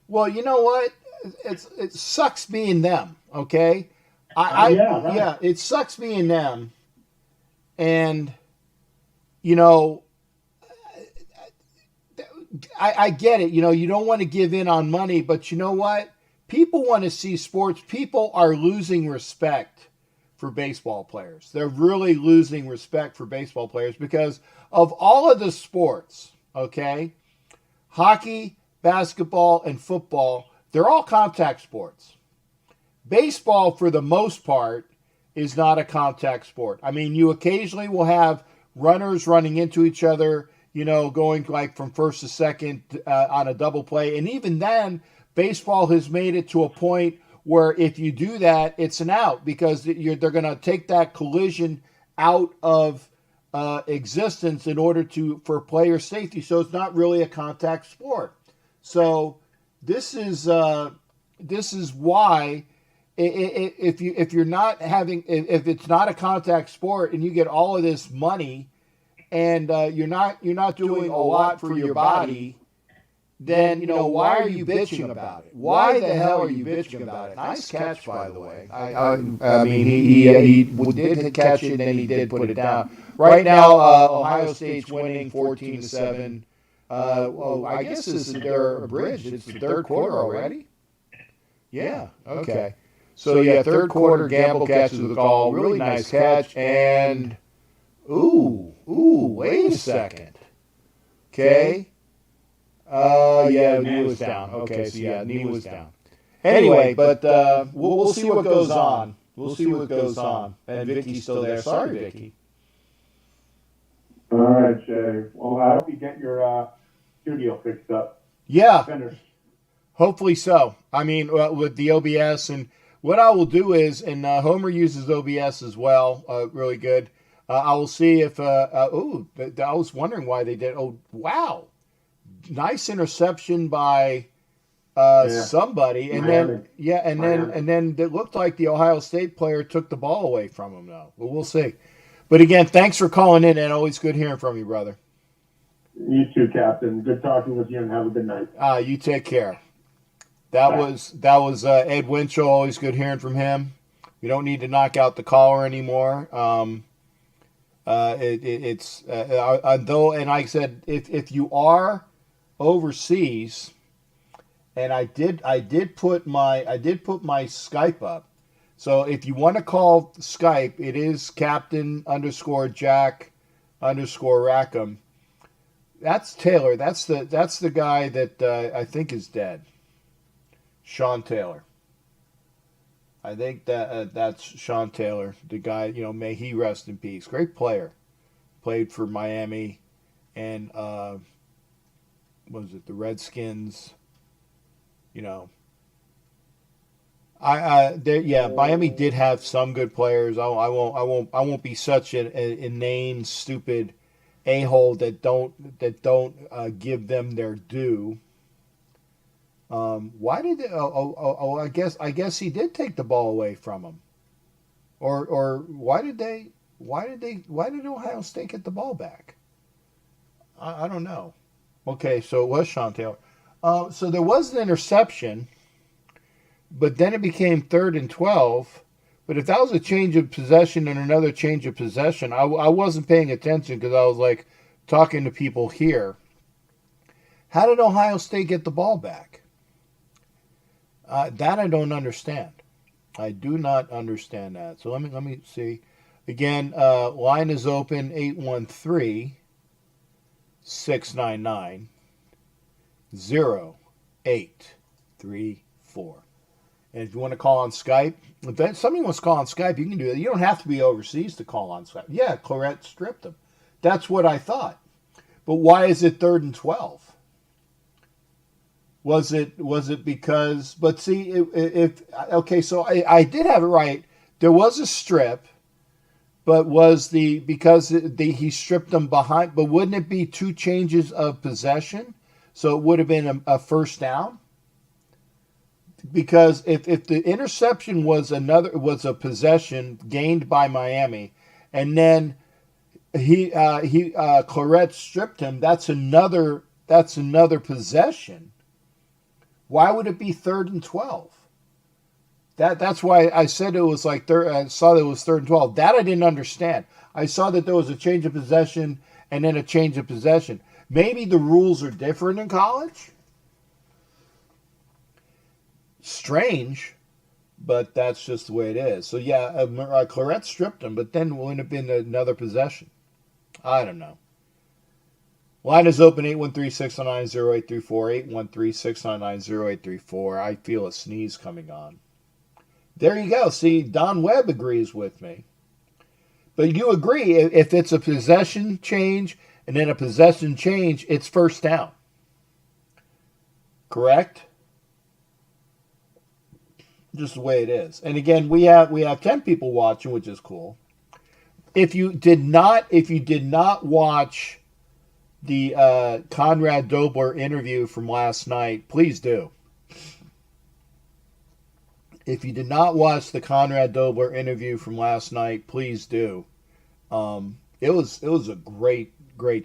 Well, you know what? it sucks being them. Okay, Yeah, right. yeah, it sucks being them, and you know, I get it. You know, you don't want to give in on money, but you know what? People want to see sports. People are losing respect for baseball players. They're really losing respect for baseball players because of all of the sports, okay? Hockey, basketball, and football, they're all contact sports. Baseball, for the most part, is not a contact sport. I mean, you occasionally will have runners running into each other, you know, going like from first to second on a double play. And even then, baseball has made it to a point where if you do that, it's an out because they're going to take that collision out of existence in order for player safety. So it's not really a contact sport. So this is why if you're not having if it's not a contact sport and you get all of this money and you're not doing a lot for your body, then you know why are you bitching about it? Why the hell are you bitching about it? Nice catch, by the way. I mean he did catch it and then he did put it down. Right now, Ohio State's winning 14-7. Well, I guess this is their abridged. It's the third quarter already. Yeah. Okay. So yeah, third quarter, Gamble catches the call. Really nice catch. And wait a second. Okay. Yeah, knee was down. Okay, so yeah, knee was down. Anyway, but we'll see what goes on. We'll see what goes on. And Vicky's still there. Sorry, Vicky. All right, Jay. Well, I hope you get your studio fixed up. Yeah. Finished. Hopefully so. I mean, with the OBS, and what I will do is, and Homer uses OBS as well, really good. I will see if. I was wondering why they did. Oh, wow, nice interception by somebody, and then and then it looked like the Ohio State player took the ball away from him. Though, but we'll see. But again, thanks for calling in, and always good hearing from you, brother. You too, Captain. Good talking with you, and have a good night. You take care. That was Ed Winchell. Always good hearing from him. You don't need to knock out the caller anymore. It's though, and like I said, if you are overseas, and I did put my Skype up. So if you want to call Skype, it is Captain_Jack_Rackham. That's Taylor. That's the guy that I think is dead. Sean Taylor. I think that's Sean Taylor, the guy. You know, may he rest in peace. Great player. Played for Miami, and what was it, the Redskins? You know, Miami did have some good players. I won't be such an inane, stupid a-hole that don't give them their due. Why did they, I guess he did take the ball away from him, or why did Ohio State get the ball back? I don't know. Okay, so it was Sean Taylor. So there was an interception, but then it became 3rd and 12. But if that was a change of possession and another change of possession, I wasn't paying attention because I was like talking to people here. How did Ohio State get the ball back? That I don't understand. I do not understand that. So let me see. Again, line is open 813-699-0834. And if you want to call on Skype, if somebody wants to call on Skype, you can do that. You don't have to be overseas to call on Skype. Yeah, Clarette stripped him. That's what I thought. But why is it 3rd and 12? Was it because? But see, okay, so I did have it right. There was a strip, but he stripped them behind? But wouldn't it be 2 changes of possession? So it would have been a first down. Because if the interception was a possession gained by Miami, and then Clarette stripped him, that's another possession. Why would it be 3rd and 12? That's why I said it was like third. I saw that it was 3rd and 12. That I didn't understand. I saw that there was a change of possession and then a change of possession. Maybe the rules are different in college. Strange, but that's just the way it is. So yeah, Claret stripped him, but then wouldn't have been another possession. I don't know. Line is open 813-699-0834, 813-699-0834. I feel a sneeze coming on. There you go. See, Don Webb agrees with me. But you agree, if it's a possession change and then a possession change, it's first down. Correct? Just the way it is. And again, we have 10 people watching, which is cool. If you did not watch the Conrad Dobler interview from last night, please do. If you did not watch the Conrad Dobler interview from last night, please do. It was a great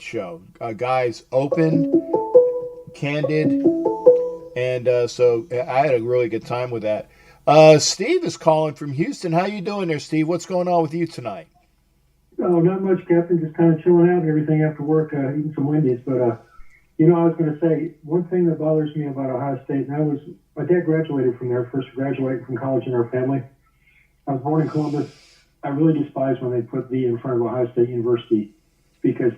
show. Guys, open, candid, and so I had a really good time with that. Steve is calling from Houston. How you doing there, Steve? What's going on with you tonight? Oh, not much, Captain. Just kind of chilling out and everything after work, eating some Wendy's. But, I was going to say, one thing that bothers me about Ohio State, and my dad graduated from there, first graduating from college in our family. I was born in Columbus. I really despise when they put the in front of Ohio State University because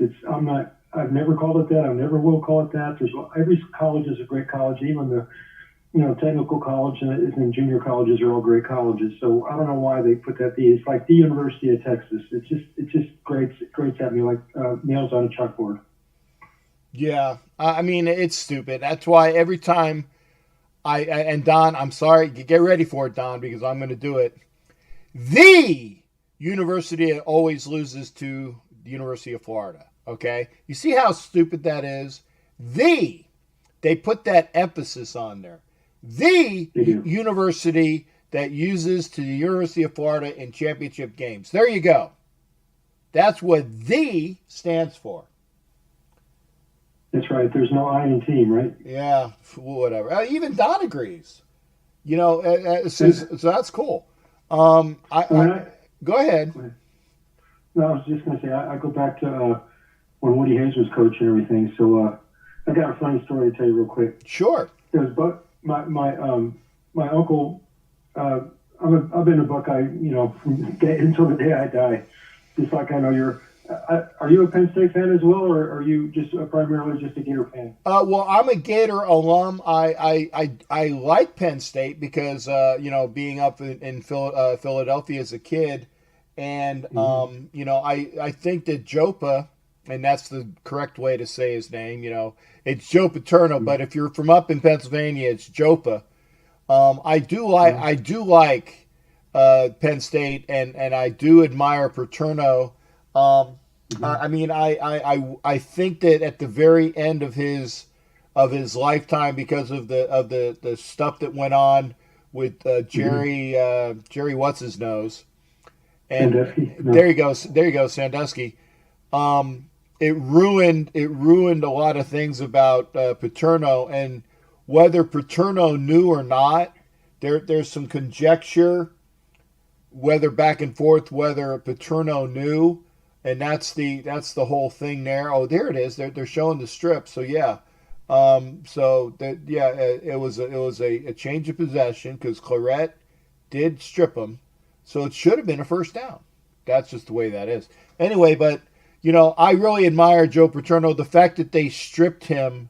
I've never called it that. I never will call it that. Every college is a great college, even the technical college and junior colleges are all great colleges. So I don't know why they put that. It's like the University of Texas. It's just grates at me like nails on a chalkboard. Yeah, I mean it's stupid. That's why every time and Don, I'm sorry, get ready for it, Don, because I'm going to do it. The university always loses to the University of Florida. Okay, you see how stupid that is. They put that emphasis on there. The university that uses to the University of Florida in championship games. There you go. That's what "the" stands for. That's right. There's no I in team, right? Yeah, whatever. Even Don agrees. So that's cool. Go ahead. No, I was just going to say, I go back to when Woody Hayes was coach and everything. So I got a funny story to tell you real quick. Sure. My uncle, I've been a Buckeye, until the day I die. Just like I know are you a Penn State fan as well, or are you just primarily just a Gator fan? Well, I'm a Gator alum. I like Penn State because being up in Philadelphia as a kid, and I think that Jopa, and that's the correct way to say his name. It's Joe Paterno, but if you're from up in Pennsylvania, it's Jopa. I do like Penn State, and I do admire Paterno. I think that at the very end of his lifetime, because of the stuff that went on with Jerry what's his nose, and Sandusky? No. there you go, Sandusky. It ruined a lot of things about Paterno, and whether Paterno knew or not, there's some conjecture, whether back and forth, whether Paterno knew, and that's the whole thing there. Oh, there it is. They're showing the strip. So yeah, it was a change of possession because Claret did strip him, so it should have been a first down. That's just the way that is. Anyway, but. I really admire Joe Paterno. The fact that they stripped him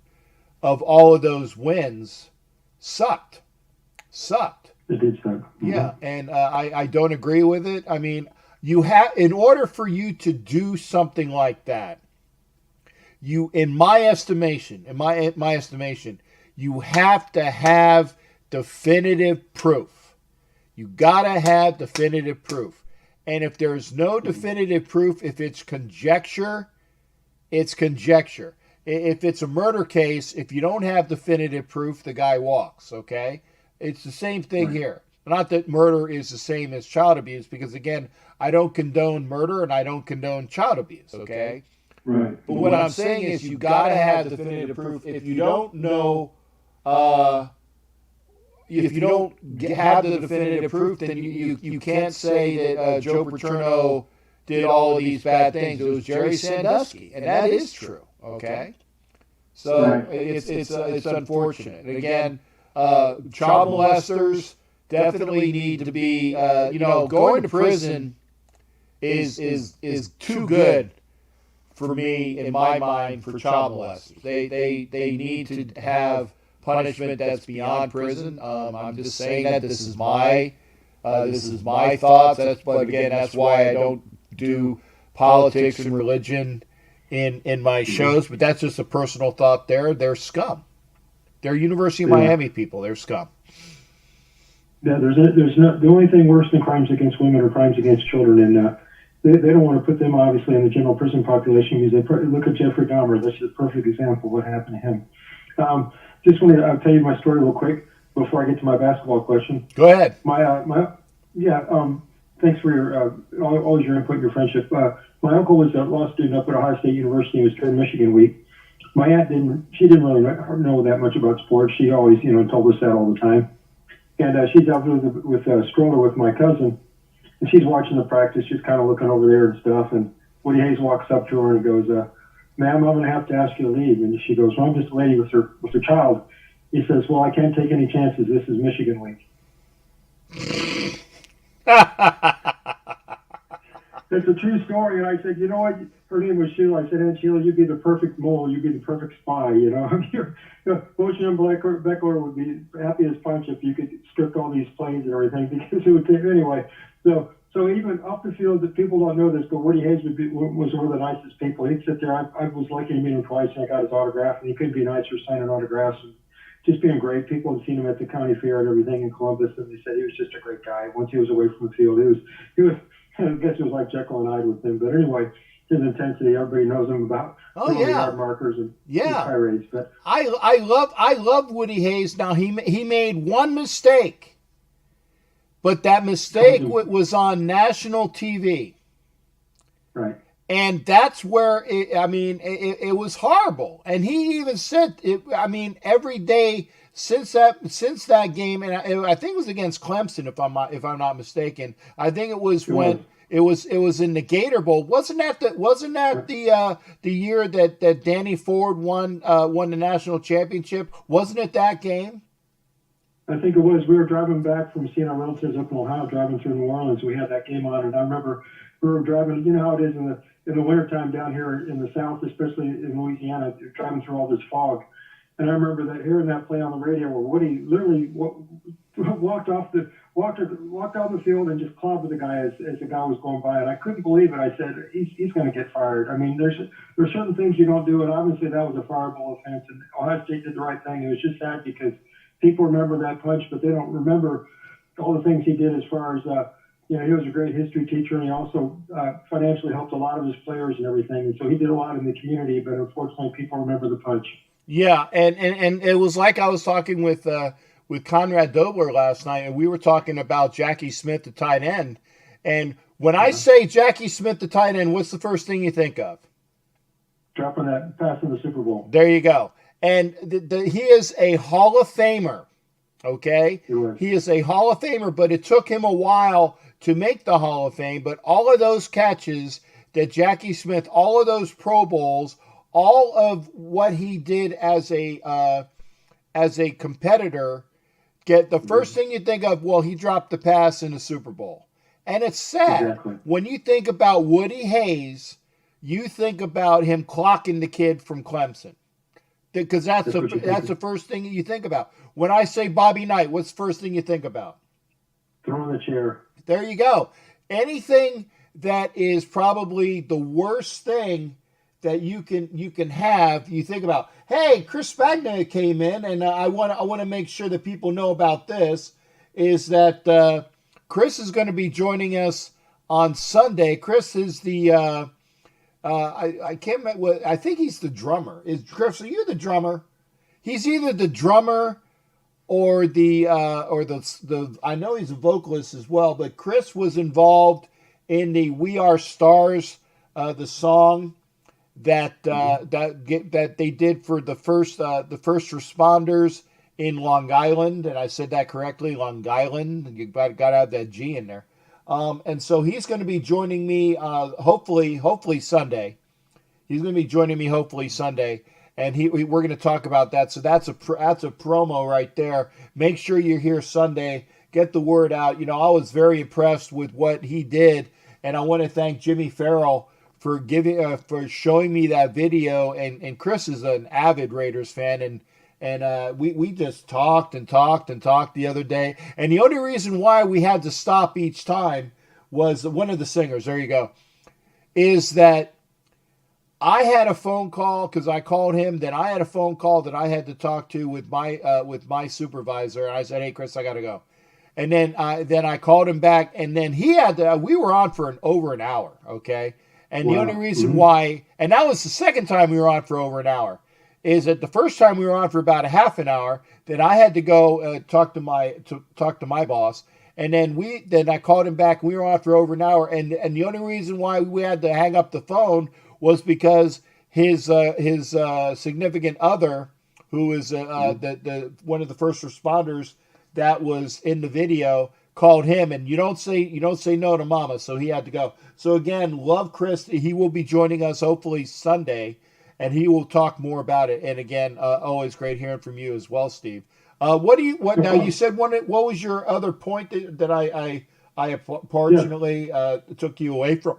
of all of those wins sucked. It did suck. Mm-hmm. Yeah, and I don't agree with it. I mean, in order for you to do something like that, in my estimation, you have to have definitive proof. You gotta have definitive proof. And if there's no definitive proof, if it's conjecture, it's conjecture. If it's a murder case, if you don't have definitive proof, the guy walks, okay? It's the same thing here. Not that murder is the same as child abuse, because, again, I don't condone murder and I don't condone child abuse, okay? Right. But what I'm saying is you got to have definitive proof. If you don't know have the definitive proof, then you can't say that Joe Paterno did all of these bad things. It was Jerry Sandusky, and that is true. Okay, so Right. it's unfortunate. And again, child molesters definitely need to be. Going to prison is too good for me, in my mind, for child molesters. They need to have punishment that's beyond prison. I'm just saying that this is my thoughts. But again, that's why I don't do politics and religion in my shows. But that's just a personal thought. They're scum. They're University of Miami people. They're scum. Yeah, there's no, the only thing worse than crimes against women are crimes against children, and they don't want to put them obviously in the general prison population because look at Jeffrey Dahmer. This is a perfect example of what happened to him. Just want to tell you my story real quick before I get to my basketball question. Go ahead. Thanks for your always your input, your friendship. My uncle was a law student up at Ohio State University. It was during Michigan week. My aunt didn't really know that much about sports. She always told us that all the time. And she's out with a stroller with my cousin, and she's watching the practice, just kind of looking over there and stuff. And Woody Hayes walks up to her and goes, "Ma'am, I'm going to have to ask you to leave." And she goes, "Well, I'm just a lady with her child." He says, "Well, I can't take any chances. This is Michigan week." It's a true story. And I said, "You know what?" Her name was Sheila. I said, "Aunt Sheila, you'd be the perfect mole. You'd be the perfect spy. Motion and Beckler would be happy as punch if you could script all these plays and everything because it would take anyway." So even off the field, that people don't know this, but Woody Hayes was one of the nicest people. He'd sit there. I was lucky to meet him twice, and I got his autograph, and he couldn't be nicer signing autographs and just being great. People had seen him at the county fair and everything in Columbus, and they said he was just a great guy. Once he was away from the field, he was. I guess it was like Jekyll and Hyde with him. But anyway, his intensity, everybody knows him about. Yard markers and tirades. But I love Woody Hayes. Now he made one mistake, but that mistake was on national TV. Right. And that's where it was horrible. And he even said every day since that game, and I think it was against Clemson, if I'm not mistaken. I think it was when it was in the Gator Bowl. Wasn't that the year that Danny Ford won the national championship? Wasn't it that game? I think it was. We were driving back from seeing our relatives up in Ohio, driving through New Orleans. We had that game on, and I remember we were driving. You know how it is in the wintertime down here in the South, especially in Louisiana, driving through all this fog. And I remember hearing that play on the radio where Woody literally walked on the field and just clobbered the guy as the guy was going by. And I couldn't believe it. I said, he's going to get fired. I mean, there's certain things you don't do, and obviously that was a fireable offense. And Ohio State did the right thing. It was just sad because people remember that punch, but they don't remember all the things he did as far as he was a great history teacher, and he also financially helped a lot of his players and everything. And so he did a lot in the community, but unfortunately people remember the punch. Yeah, and it was like I was talking with Conrad Dobler last night, and we were talking about Jackie Smith, the tight end. And when I say Jackie Smith, the tight end, what's the first thing you think of? Dropping that pass in the Super Bowl. There you go. And he is a Hall of Famer, okay? He is a Hall of Famer, but it took him a while to make the Hall of Fame. But all of those catches that Jackie Smith, all of those Pro Bowls, all of what he did as a competitor, get the first thing you think of, well, he dropped the pass in the Super Bowl. And it's sad. When you think about Woody Hayes, you think about him clocking the kid from Clemson. Because that's the first thing you think about. When I say Bobby Knight, what's the first thing you think about? Throwing the chair. There you go. Anything that is probably the worst thing that you can have, you think about, hey, Chris Spagna came in, and I want to make sure that people know about this, is that Chris is going to be joining us on Sunday. Chris is the I can't remember what, I think he's the drummer. Is Chris, are you the drummer? He's either the drummer or the I know he's a vocalist as well, but Chris was involved in the We Are Stars, the song that they did for the first responders in Long Island, and I said that correctly, Long Island. You got to have that G in there. And so he's going to be joining me hopefully Sunday. He's going to be joining me hopefully Sunday, and we're going to talk about that. So that's a promo right there. Make sure you're here Sunday. Get the word out. I was very impressed with what he did, and I want to thank Jimmy Farrell for for showing me that video. And Chris is an avid Raiders fan, and we just talked the other day. And the only reason why we had to stop each time was one of the singers. There you go. Is that I had a phone call because I called him. Then I had a phone call that I had to talk to with my supervisor. And I said, "Hey, Chris, I got to go." And then I called him back, and then he had to. We were on for over an hour, okay. And the only reason why, and that was the second time we were on for over an hour, is that the first time we were on for about a half an hour, that I had to go talk to my boss, and then I called him back. And we were on for over an hour, and the only reason why we had to hang up the phone was because his significant other, who is the one of the first responders that was in the video, called him, and you don't say no to mama, so he had to go. So again, love Chris. He will be joining us hopefully Sunday, and he will talk more about it. And again, always great hearing from you as well, Steve. What now? You said what was your other point that I unfortunately took you away from?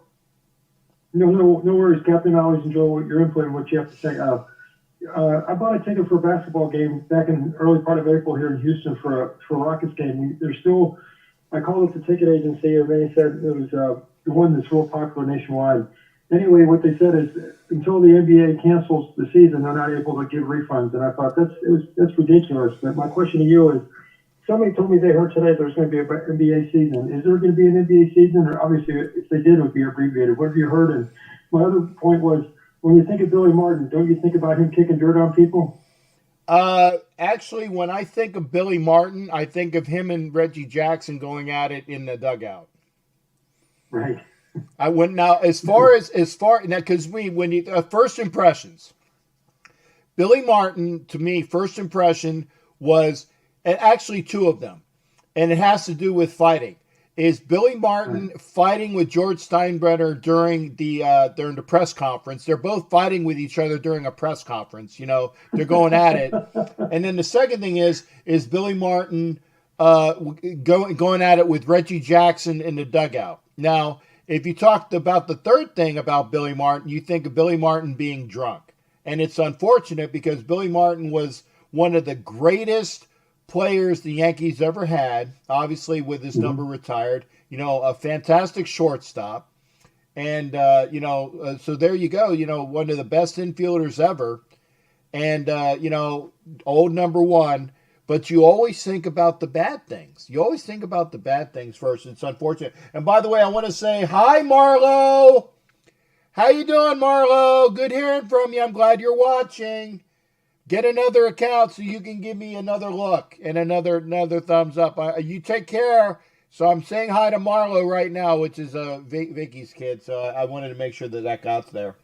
No worries, Captain. I always enjoy your input and what you have to say. I bought a ticket for a basketball game back in early part of April here in Houston for a Rockets game. I called up the ticket agency, and they said it was the one that's real popular nationwide. Anyway, what they said is until the NBA cancels the season, they're not able to give refunds. And I thought that's ridiculous. But my question to you is, somebody told me they heard today there's going to be an NBA season. Is there going to be an NBA season? Or obviously, if they did, it would be abbreviated. What have you heard? And my other point was, when you think of Billy Martin, don't you think about him kicking dirt on people? Actually, when I think of Billy Martin, I think of him and Reggie Jackson going at it in the dugout. Right. I went now as far now because first impressions. Billy Martin, to me, first impression was, and actually two of them, and it has to do with fighting. Is Billy Martin fighting with George Steinbrenner during the press conference? They're both fighting with each other during a press conference. They're going at it. And then the second thing is Billy Martin going at it with Reggie Jackson in the dugout. Now, if you talked about the third thing about Billy Martin, you think of Billy Martin being drunk. And it's unfortunate because Billy Martin was one of the greatest players the Yankees ever had, obviously with his number retired, a fantastic shortstop. And, so there you go, one of the best infielders ever. And, old number one. But you always think about the bad things. You always think about the bad things first. It's unfortunate. And by the way, I want to say hi, Marlo. How you doing, Marlo? Good hearing from you. I'm glad you're watching. Get another account so you can give me another look and another thumbs up. You take care. So I'm saying hi to Marlo right now, which is Vicky's kid. So I wanted to make sure that got there.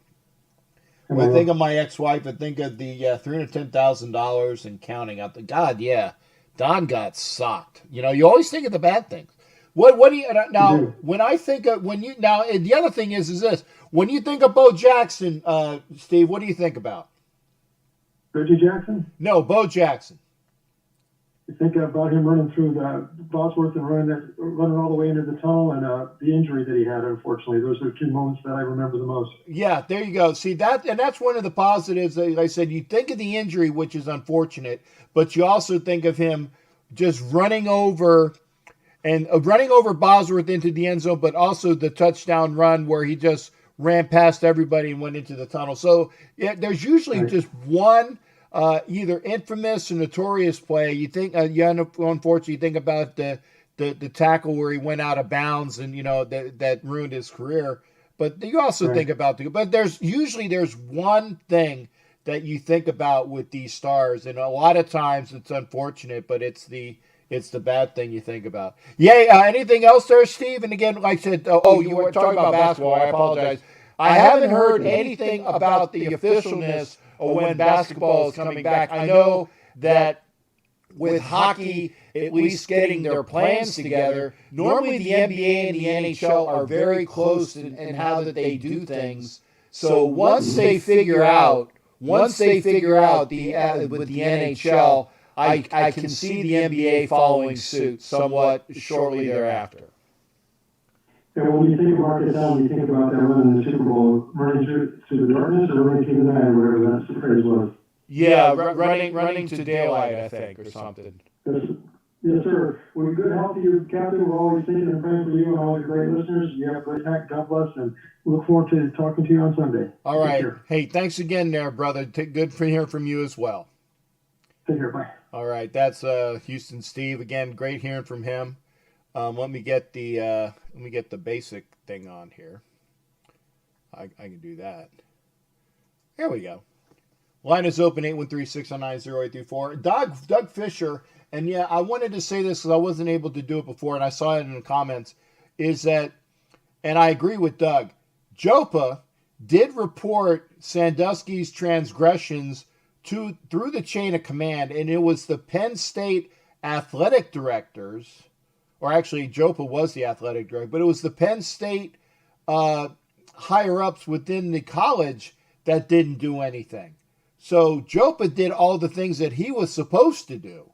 When I think of my ex-wife, I think of the $310,000 and counting out. God, yeah, Don got socked. You always think of the bad things. What do you now? When I think of and the other thing is this: when you think of Bo Jackson, Steve, what do you think about? Reggie Jackson? No, Bo Jackson. You think about him running through the Bosworth and running all the way into the tunnel, and the injury that he had, unfortunately. Those are the two moments that I remember the most. Yeah, there you go. See, that's one of the positives. That I said, you think of the injury, which is unfortunate, but you also think of him just running over Bosworth into the end zone, but also the touchdown run where he just ran past everybody and went into the tunnel. So yeah, there's usually just one either infamous or notorious play. You think, unfortunately, think about the tackle where he went out of bounds and that ruined his career. But you also think about there's one thing that you think about with these stars, and a lot of times it's unfortunate, but it's the bad thing you think about. Anything else there, Steve? And again, like I said, you were talking about basketball. I apologize. I haven't heard anything about the officialness of when basketball is coming back. I know that with hockey at least getting their plans together. Normally, the NBA and the NHL are very close in how that they do things. So once they figure out with the NHL, I can see the NBA following suit somewhat shortly thereafter. And when you think of Marcus Allen, you think about that run in the Super Bowl, running through the darkness or running through the night, or whatever that phrase was. Yeah, running to daylight, I think, or something. Yes, sir. We're good, healthy, Captain. We're always thinking and praying for you and all your great listeners. You have a great night. God bless, and we look forward to talking to you on Sunday. All right. Hey, thanks again there, brother. Good to hear from you as well. Take care. Bye. All right. That's Houston Steve. Again, great hearing from him. Let me get the basic thing on here. I can do that. There we go. Line is open, 813-609-0834. Doug Fisher, and yeah, I wanted to say this because I wasn't able to do it before, and I saw it in the comments, is that, and I agree with Doug, JOPA did report Sandusky's transgressions through the chain of command, and it was the Penn State athletic directors, or actually JOPA was the athletic director, but it was the Penn State higher-ups within the college that didn't do anything. So JOPA did all the things that he was supposed to do.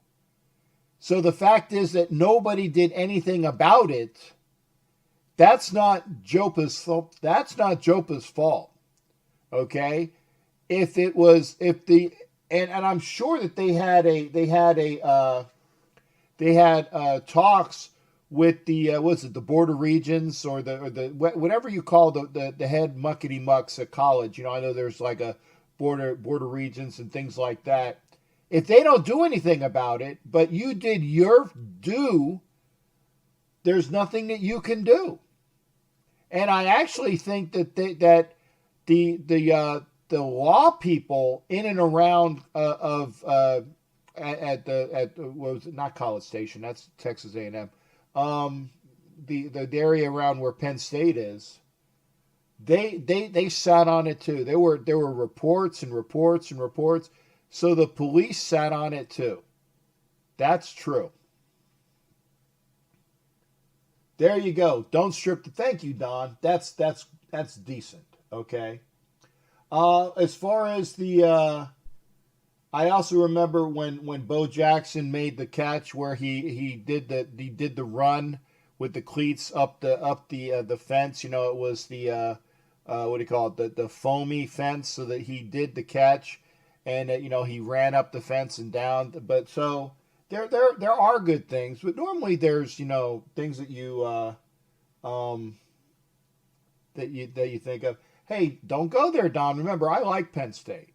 So the fact is that nobody did anything about it. That's not JOPA's fault. That's not JOPA's fault. Okay? And I'm sure that they had talks with the border regions or the whatever you call the head muckety mucks at college. You know, I know there's like a border regions and things like that. If they don't do anything about it, but you did your due, there's nothing that you can do. And I actually think that the law people in and around what was it, not College Station, that's Texas A&M, the area around where Penn State is, they sat on it too. There were reports and reports and reports. So the police sat on it too. That's true. There you go. Don't strip the. Thank you, Don. That's decent. Okay. As far as I also remember when Bo Jackson made the catch where he did the run with the cleats up the fence. You know, it was the what do you call it? The foamy fence, so that he did the catch, and he ran up the fence and down. But so there are good things, but normally there's things that you think of. Hey, don't go there, Don. Remember, I like Penn State.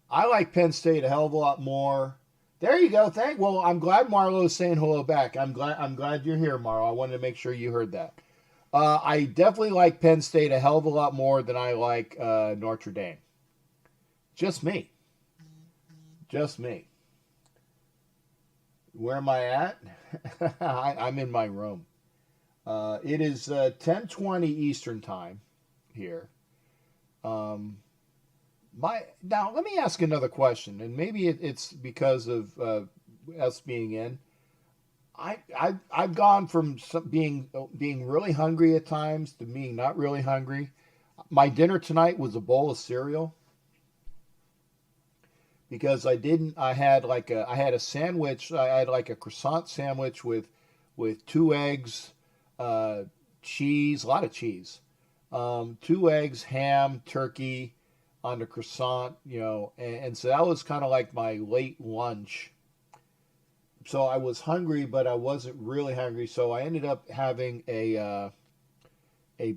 I like Penn State a hell of a lot more. There you go. Well, I'm glad Marlo's saying hello back. I'm glad you're here, Marlo. I wanted to make sure you heard that. I definitely like Penn State a hell of a lot more than I like Notre Dame. Just me. Just me. Where am I at? I'm in my room. It is 10:20 Eastern time here. Now let me ask another question, and maybe it's because of us being in. I've gone from being really hungry at times to being not really hungry. My dinner tonight was a bowl of cereal because I had a sandwich. I had like a croissant sandwich with 2 eggs, cheese, a lot of cheese, 2 eggs, ham, turkey on the croissant, and so that was kind of like my late lunch. So I was hungry, but I wasn't really hungry. So I ended up having a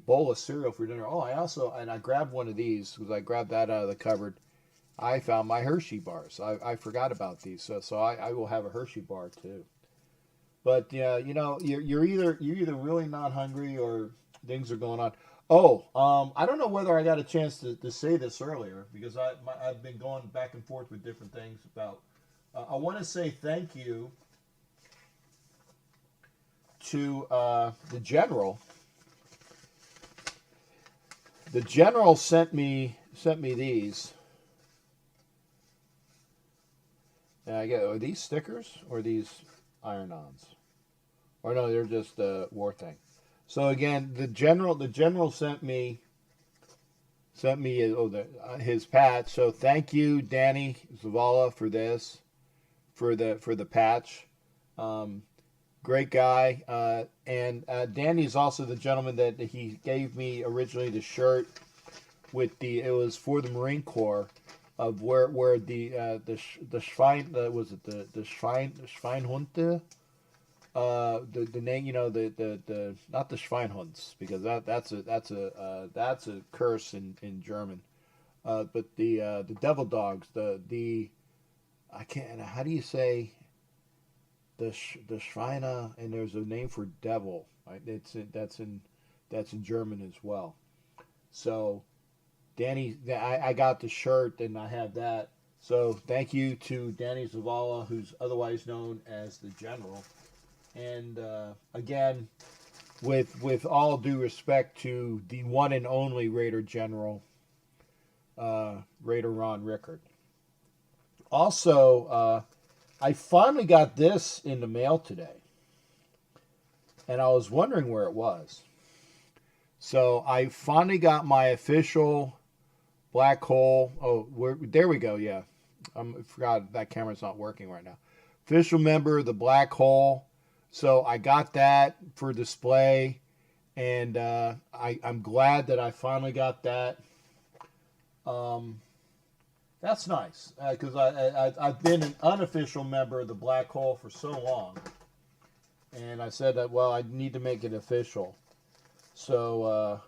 bowl of cereal for dinner. Oh, I grabbed one of these because I grabbed that out of the cupboard. I found my Hershey bars. I forgot about these, so I will have a Hershey bar too. But yeah, you're either really not hungry or things are going on. Oh, I don't know whether I got a chance to say this earlier because I've been going back and forth with different things about. I want to say thank you to the general. The general sent me these. And I get, are these stickers or these iron-ons? Or no, they're just the war thing. So again, the general sent me his patch. So thank you, Danny Zavala, for this, for the patch. Um, Great guy. And Danny's also the gentleman that he gave me originally the shirt with it was for the Marine Corps of where the Schwein was it the Schweinhunde the name, the not the Schweinhunds, because that's a curse in German, but the devil dogs, the I can't, how do you say the Schweine, and there's a name for devil, right? That's in German as well. So Danny, I got the shirt and I have that. So thank you to Danny Zavala, who's otherwise known as the General. And again, with all due respect to the one and only Raider General, Raider Ron Rickard. Also, I finally got this in the mail today, and I was wondering where it was. So I finally got my official black hole. Oh, there we go. Yeah, I forgot that camera's not working right now. Official member of the black hole. So I got that for display, and I'm glad that I finally got that. That's nice, because I've been an unofficial member of the black hole for so long, and I said that, well, I need to make it official. So,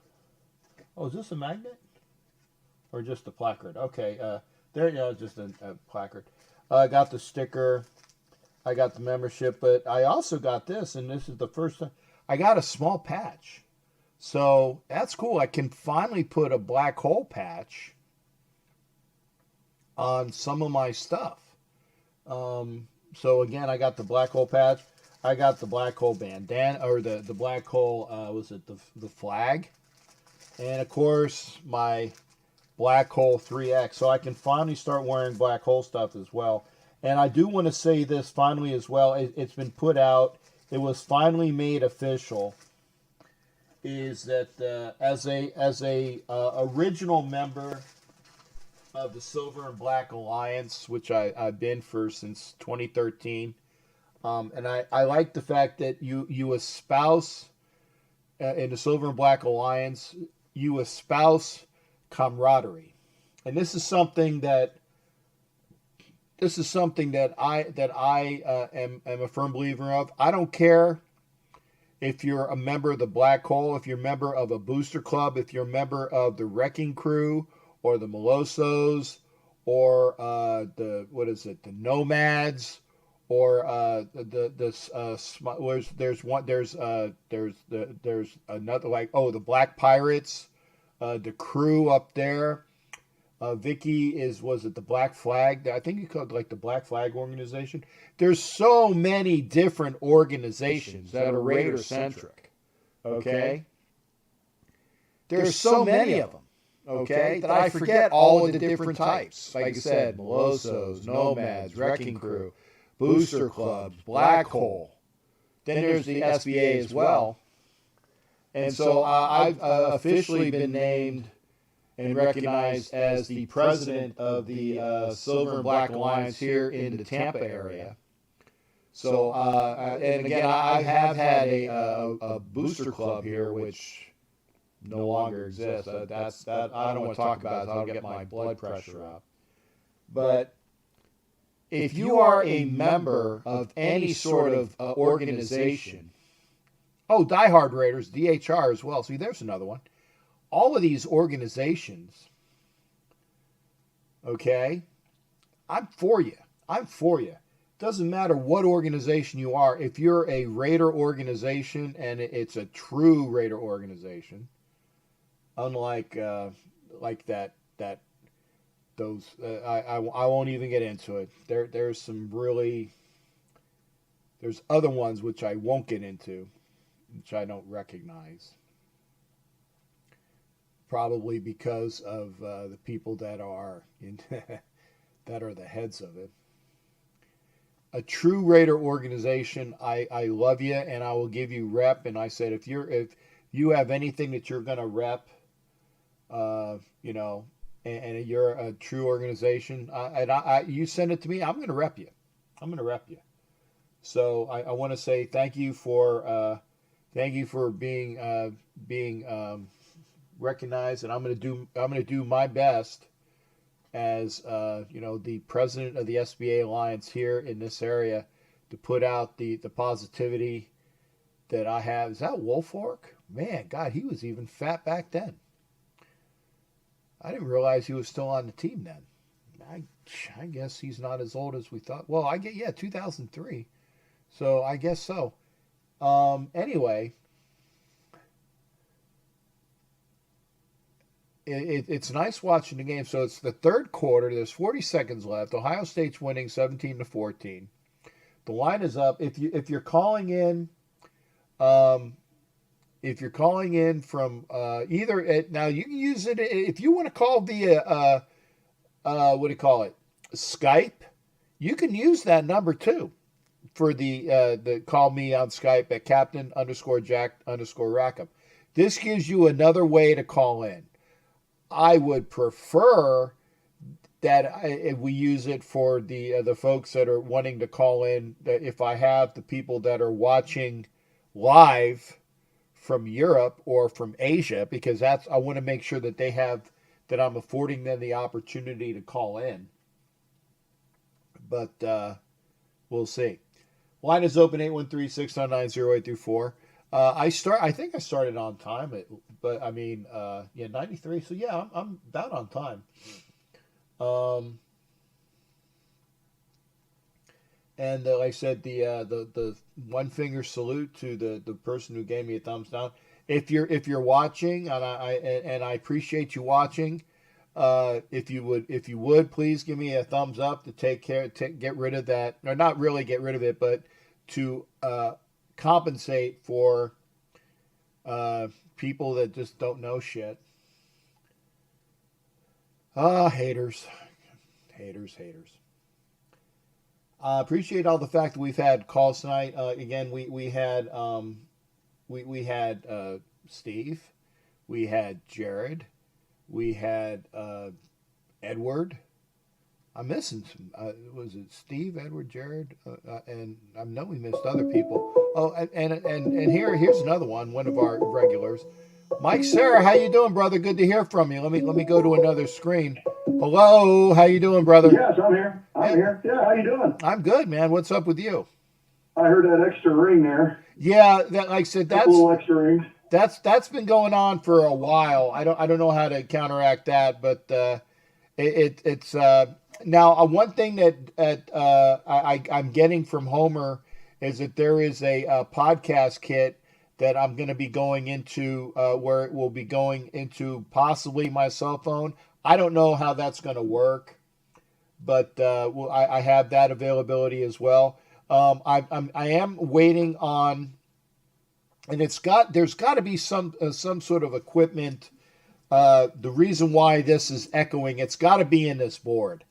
oh, is this a magnet or just a placard? Okay, there, just a placard. I got the sticker. I got the membership, but I also got this, and this is the first time I got a small patch. So that's cool. I can finally put a black hole patch on some of my stuff. So again, I got the black hole patch. I got the black hole bandana, or the black hole, was it the flag? And of course, my black hole 3X. So I can finally start wearing black hole stuff as well. And I do want to say this finally as well. It's been put out. It was finally made official. Is that as a original member of the Silver and Black Alliance, which I've been for since 2013, and I like the fact that you espouse in the Silver and Black Alliance, you espouse camaraderie, and this is something that I am a firm believer of. I don't care if you're a member of the Black Hole, if you're a member of a booster club, if you're a member of the Wrecking Crew or the Molossos or the Nomads, or there's another, like, oh, the Black Pirates, the crew up there. Vicky was it the Black Flag? I think you called it like the Black Flag organization. There's so many different organizations that are Raider centric. Okay? There's so many of them. Okay? That I forget all of the different types. Like I said, Molossos, Nomads, Wrecking Crew, Booster Clubs, Black Hole. Then there's the SBA as well. And so I've officially been named and recognized as the president of the Silver and Black Alliance here in the Tampa area. So, and again, I have had a booster club here, which no longer exists. That I don't want to talk about it. I'll get my blood pressure up. But if you are a member of any sort of organization, oh, Diehard Raiders, DHR as well. See, there's another one. All of these organizations, okay, I'm for you. I'm for you. Doesn't matter what organization you are. If you're a Raider organization and it's a true Raider organization, unlike like that those I won't even get into it. There's some really, there's other ones which I won't get into, which I don't recognize. Probably because of the people that are that are the heads of it. a true Raider organization, I love you and I will give you rep. And I said, if you have anything that you're going to rep, you know, and you're a true organization, you send it to me, I'm going to rep you. I'm going to rep you. So I want to say thank you for being recognized, and I'm going to do my best as you know, the president of the SBA Alliance here in this area, to put out the positivity that I have. Is that Wolfork? Man, God, he was even fat back then. I didn't realize he was still on the team then. I guess he's not as old as we thought. Well, 2003. So I guess so. Anyway, it's nice watching the game. So it's the third quarter. There's 40 seconds left. Ohio State's winning 17-14. The line is up. If you're calling in, from either now you can use it if you want to call via what do you call it, Skype. You can use that number too for the call me on Skype at Captain_Jack_Rackham. This gives you another way to call in. I would prefer that if we use it for the folks that are wanting to call in, that if I have the people that are watching live from Europe or from Asia, because I want to make sure that that I'm affording them the opportunity to call in. But we'll see. Line is open, 813-699-0834. I think I started on time, but I mean, 93. So yeah, I'm about on time. And like I said, the one finger salute to the person who gave me a thumbs down. If you're watching, and I appreciate you watching, if you would please give me a thumbs up to get rid of that, or not really get rid of it, but to compensate for people that just don't know shit. Haters. Appreciate all the fact that we've had calls tonight. Again, we had Steve, we had Jared, we had Edward. I'm missing some. Was it Steve, Edward, Jared, and I know we missed other people. Oh, and here's another one of our regulars, Mike Sarah. How you doing, brother? Good to hear from you. Let me go to another screen. Hello, how you doing, brother? Yes, I'm here. I'm here. Yeah, how you doing? I'm good, man. What's up with you? I heard that extra ring there. Yeah, that, like I said, that's little extra rings. That's been going on for a while. I don't know how to counteract that, but it's now one thing that I'm getting from Homer is that there is a podcast kit that I'm going to be going into where it will be going into possibly my cell phone. I don't know how that's going to work, but I have that availability as well. I am waiting on, and there's got to be some sort of equipment. The reason why this is echoing, it's got to be in this board,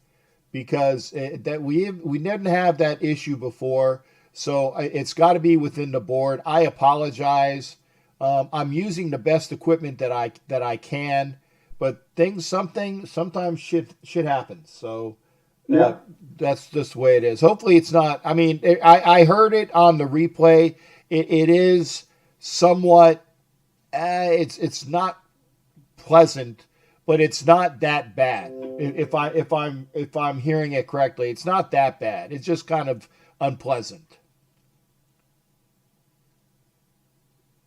because that we didn't have that issue before, so it's got to be within the board. I apologize. I'm using the best equipment that I can, but sometimes shit happens. So Yeah. that's just the way it is. Hopefully it's not. I mean, I heard it on the replay. It is somewhat. It's not pleasant, but it's not that bad. If I'm hearing it correctly, it's not that bad. It's just kind of unpleasant.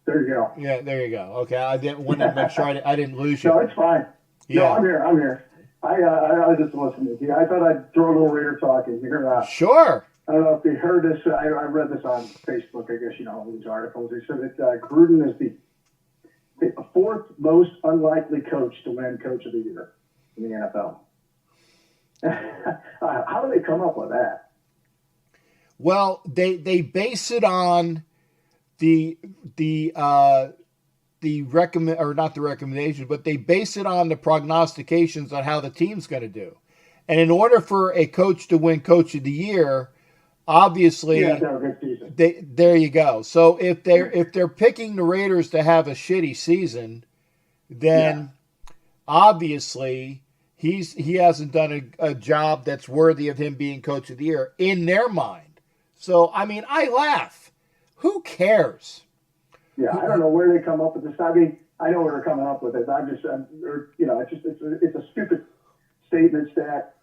There you go. Yeah, there you go. Okay, I didn't want to make sure I didn't lose you. No, it's fine. Yeah. No, I'm here. I'm here. I just listened to you. I thought I'd throw a little Raider talk in here. Sure. I don't know if you heard this. I read this on Facebook. I guess you know all these articles. They said that Gruden is the fourth most unlikely coach to win Coach of the Year in the NFL. How do they come up with that? Well, they base it on the recommend, or not the recommendations, but they base it on the prognostications on how the team's going to do. And in order for a coach to win Coach of the Year, obviously, Yeah, they're a good season. there you go. So if they're picking the Raiders to have a shitty season, then obviously he hasn't done a job that's worthy of him being coach of the year in their mind. So I mean, I laugh. Who cares? Yeah, I don't know where they come up with this. I mean, I know where they're coming up with it. It's a stupid statement, stat,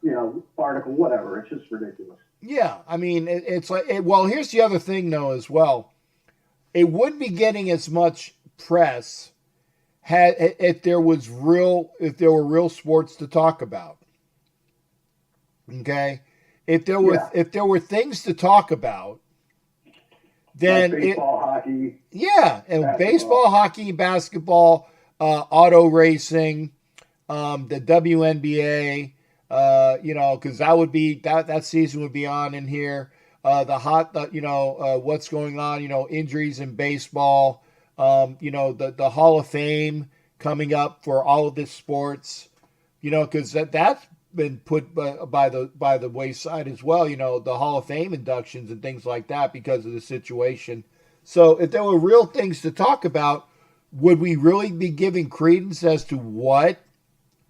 article, whatever. It's just ridiculous. Yeah, I mean, it's like, well, here's the other thing, though, as well. It wouldn't be getting as much press if there were real sports to talk about. Okay, if there were things to talk about, then like baseball, hockey. Yeah, and baseball, hockey, basketball, auto racing, the WNBA. Because that season would be on in here. What's going on, injuries in baseball, the Hall of Fame coming up for all of this sports, because that's been put by the wayside as well, the Hall of Fame inductions and things like that because of the situation. So if there were real things to talk about, would we really be giving credence as to what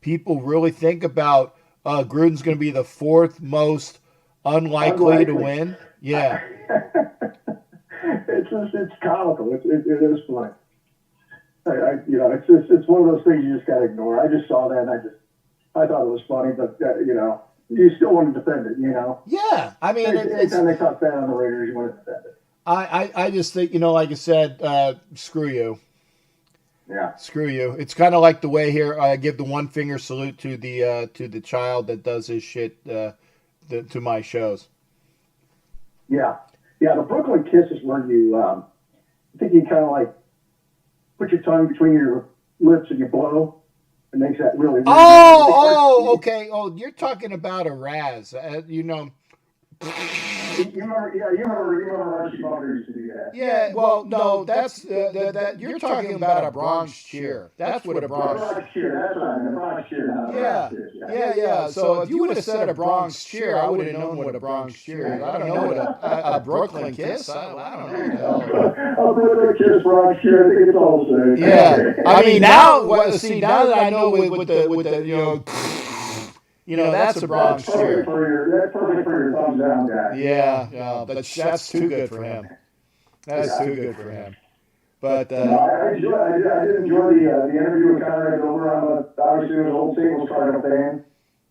people really think about Gruden's going to be the fourth most unlikely to win? Yeah. It's comical. It is funny. It's one of those things you just got to ignore. I just saw that and I thought it was funny, but you still want to defend it, Yeah, I mean, anytime they talk bad on the Raiders, you want to defend it. I just think, like I said, screw you. Yeah. Screw you. It's kind of like the way here I give the one finger salute to the child that does his shit to my shows. Yeah. Yeah, the Brooklyn kiss is where you I think you kind of like put your tongue between your lips and you blow. It makes that really Okay. Oh, you're talking about a Raz. You remember Archie Bunker used to do that. Yeah, well, no, that's that. You're talking about a Bronx cheer. That's what a Bronx cheer. That's right, a Bronx cheer. Yeah. So if you would have said a Bronx cheer, I would have known what a Bronx cheer is. I don't know what a Brooklyn kiss. I don't know. A Brooklyn kiss, Bronx cheer. I think it's all the same. Yeah, I mean now that I know with the that's a Bronx cheer. That's perfect for your thumbs down guy. Yeah, that's too good for him. That's too good for him. But I did enjoy the interview with Conrad over on obviously an old Singles Cardinal fan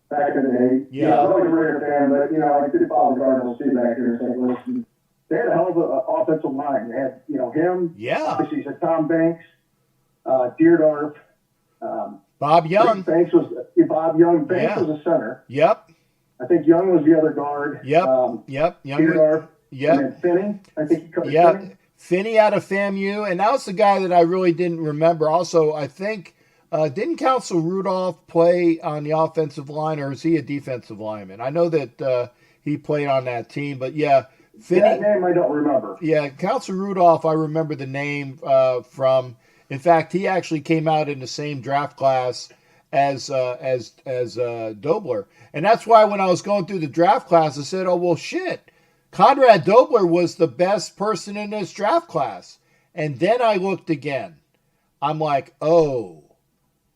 back in the day. Yeah. I was a Raider fan, but I did follow the Cardinals too back here in St. Louis. They had a hell of an offensive line. They had him. Yeah. Obviously, you said Tom Banks, Deerdorf. Bob Young. Banks was a center. Yep. I think Young was the other guard. Yep. Young. Deerdorf. Yep. And then Finney. I think he coached Finney. Finney out of FAMU, and that was the guy that I really didn't remember. Also, I think didn't Council Rudolph play on the offensive line, or is he a defensive lineman? I know that he played on that team, but yeah, Finney. That name I don't remember. Yeah, Council Rudolph, I remember the name from. In fact, he actually came out in the same draft class as Dobler, and that's why when I was going through the draft class, I said, "Oh well, shit." Conrad Dobler was the best person in this draft class. And then I looked again. I'm like, oh,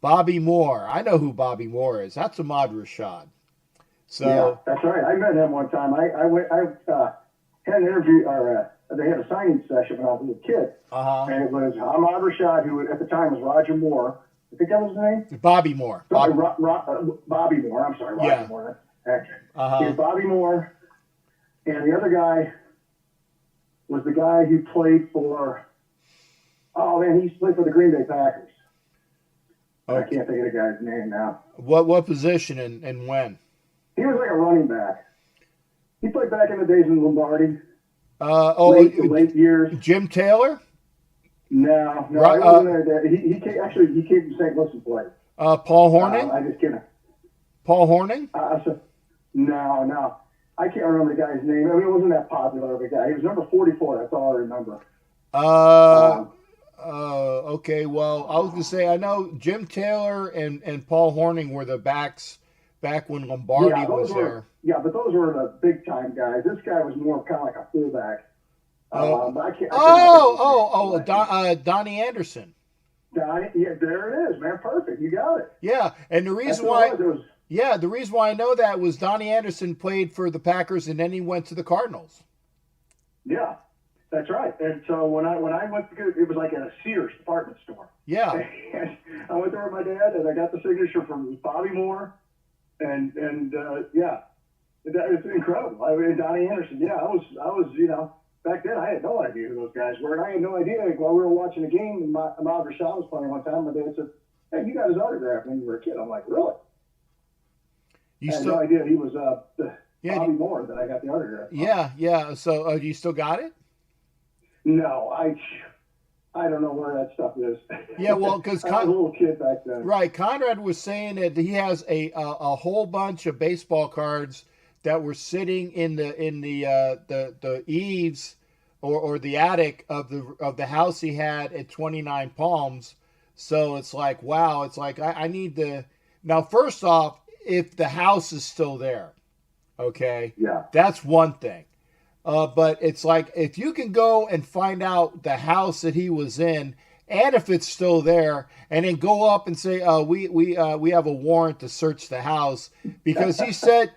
Bobby Moore. I know who Bobby Moore is. That's Ahmad Rashad. So yeah, that's right. I met him one time. I had an interview, or they had a signing session when I was a kid. And it was Ahmad Rashad, who at the time was Roger Moore. I think that was his name? Bobby Moore. Bobby Moore. I'm sorry, Roger Moore. Okay. Bobby Moore. And the other guy was the guy who played for, he played for the Green Bay Packers. Okay. I can't think of the guy's name now. What position and when? He was like a running back. He played back in the days in Lombardi. Late years. Jim Taylor? No, he wasn't there. He came to St. Louis and played. Paul Hornung? I just kidding. Paul Hornung? No. I can't remember the guy's name. I mean, it wasn't that popular of a guy. He was number 44. That's all I remember. Okay. Well, I was going to say, I know Jim Taylor and Paul Hornung were the backs back when Lombardi was there. Yeah, but those were the big time guys. This guy was more kind of like a fullback. Donnie Anderson. Yeah, there it is, man. Perfect. You got it. Yeah, and the reason the reason why I know that was Donnie Anderson played for the Packers and then he went to the Cardinals. Yeah, that's right. And so when I went to it was like at a Sears department store. Yeah. And I went there with my dad and I got the signature from Bobby Moore and yeah, it's incredible. I mean, Donnie Anderson. Yeah, I was back then I had no idea who those guys were, and I had no idea while we were watching the game. And Ahmad Rashad was playing one time. My dad said, "Hey, you got his autograph when you were a kid." I'm like, "Really?" I had no idea he was Bobby Moore that I got the autograph. Yeah. So, you still got it? No, I don't know where that stuff is. Yeah, well, because I was a little kid back then. Right, Conrad was saying that he has a whole bunch of baseball cards that were sitting in the eaves or the attic of the house he had at 29 Palms. So it's like, wow, it's like I need to now. First off, if the house is still there, okay, yeah, that's one thing. But it's like if you can go and find out the house that he was in, and if it's still there, and then go up and say, we have a warrant to search the house because he said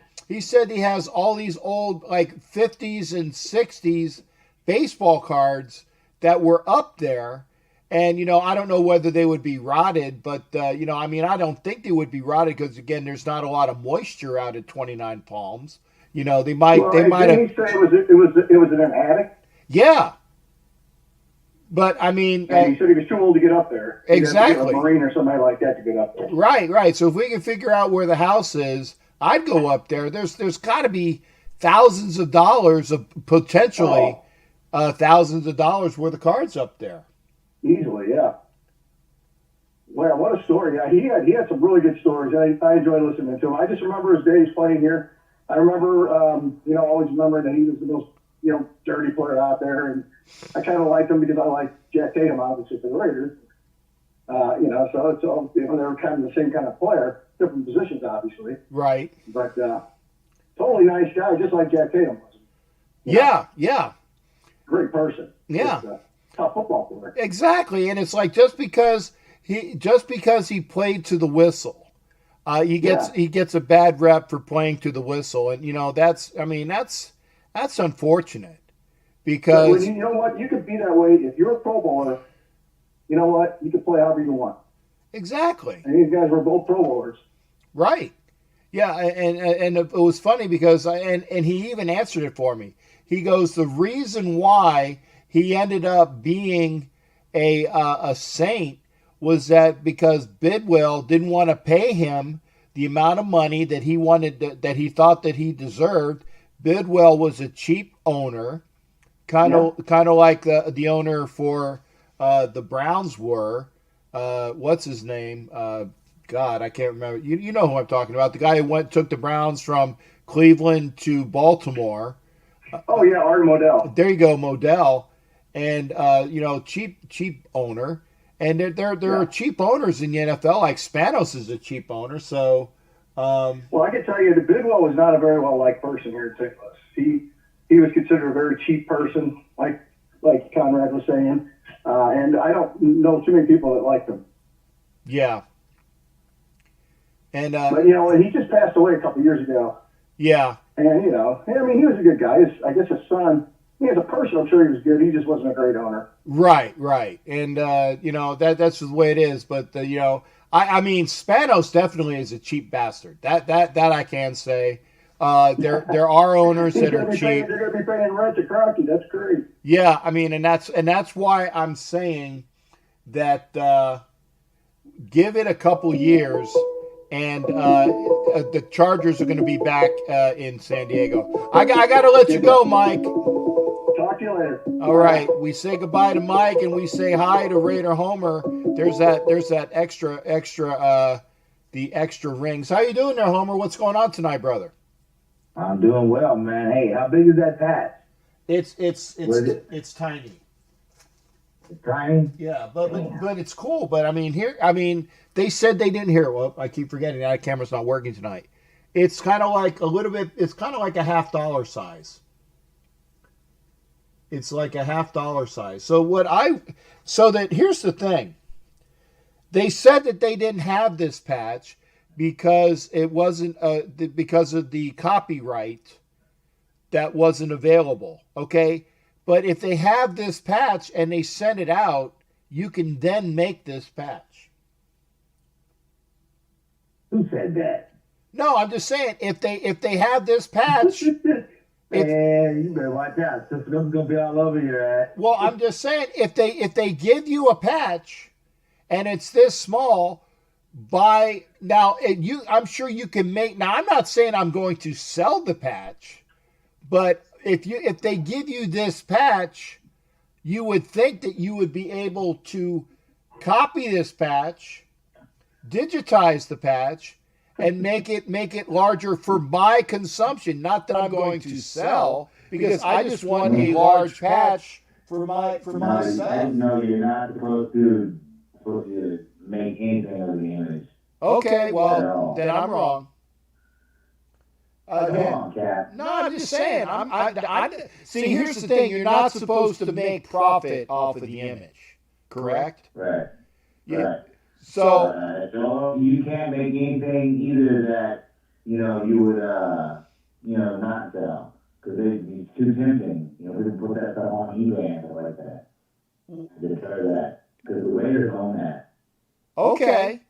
he has all these old like 50s and 60s baseball cards that were up there. And, I don't know whether they would be rotted, but, I don't think they would be rotted because, again, there's not a lot of moisture out at 29 Palms. They might have. Didn't he say it was in an attic? Yeah. But, I mean. And he said he was too old to get up there. Exactly. A Marine or somebody like that to get up there. Right. So if we can figure out where the house is, I'd go up there. There's got to be thousands of dollars of potentially thousands of dollars worth of cards up there. Easily, yeah. Well, what a story! Yeah, he had some really good stories. I enjoy listening to him. I just remember his days playing here. I remember, always remembering that he was the most, dirty player out there, and I kind of liked him because I liked Jack Tatum, obviously for the Raiders. So it's all they were kind of the same kind of player, different positions, obviously. Right. But totally nice guy, just like Jack Tatum was. Yeah. Great person. Yeah. Tough football player. Exactly, and it's like just because he played to the whistle, he gets a bad rep for playing to the whistle, and that's unfortunate because you know what, you could be that way if you're a Pro Bowler. You know what, you can play however you want. Exactly. And these guys were both Pro Bowlers. Right. Yeah, and it was funny because and he even answered it for me. He goes, the reason why he ended up being a Saint was that because Bidwell didn't want to pay him the amount of money that he wanted that he thought that he deserved. Bidwell was a cheap owner, kind of like the owner for the Browns were. What's his name? God, I can't remember. You know who I'm talking about. The guy who took the Browns from Cleveland to Baltimore. Oh yeah, Art Modell. There you go, Modell. And cheap owner, and there are cheap owners in the NFL. Like Spanos is a cheap owner. So, well, I can tell you, the Bidwell was not a very well liked person here in St. Louis. He was considered a very cheap person, like Conrad was saying, and I don't know too many people that liked him. Yeah. And but he just passed away a couple of years ago. Yeah. And he was a good guy. I guess his son. As a person, I'm sure he was good. He just wasn't a great owner. Right. And, that's the way it is. But, Spanos definitely is a cheap bastard. That I can say. There are owners that are cheap. They're going to be paying rent to Crocky. That's great. Yeah, and that's why I'm saying that give it a couple years, and the Chargers are going to be back in San Diego. I got to let you go, Mike. Talk to you later. All right, we say goodbye to Mike and we say hi to Raider Homer. There's that extra the extra rings. How you doing there, Homer? What's going on tonight, brother? I'm doing well, man. Hey, how big is that patch? It's tiny. It's tiny? Yeah, but it's cool. But they said they didn't hear it. Well, I keep forgetting that camera's not working tonight. it's kind of like a little bit. It's kind of like a $half size. It's like a $half size. So that here's the thing. They said that they didn't have this patch because it wasn't because of the copyright that wasn't available. Okay, but if they have this patch and they send it out, you can then make this patch. Who said that? No, I'm just saying if they have this patch. Man, you better watch out. System's gonna be all over your ass. Well, I'm just saying if they give you a patch and it's this small, I'm sure you can make. Now, I'm not saying I'm going to sell the patch, but if they give you this patch, you would think that you would be able to copy this patch, digitize the patch, and make it larger for my consumption. Not that I'm going to sell, because I just want a large patch for myself. No, you're not supposed to make anything of the image. Okay, well then I'm wrong. Come on, Cap. No, I'm just saying. See, here's the thing: you're not supposed to make profit off of the image, correct? Right. Yeah. Right. So you can't make anything either that you would not sell because it's too tempting. We can put that stuff on eBay and stuff like that. To deter that because the waiters own that. Okay.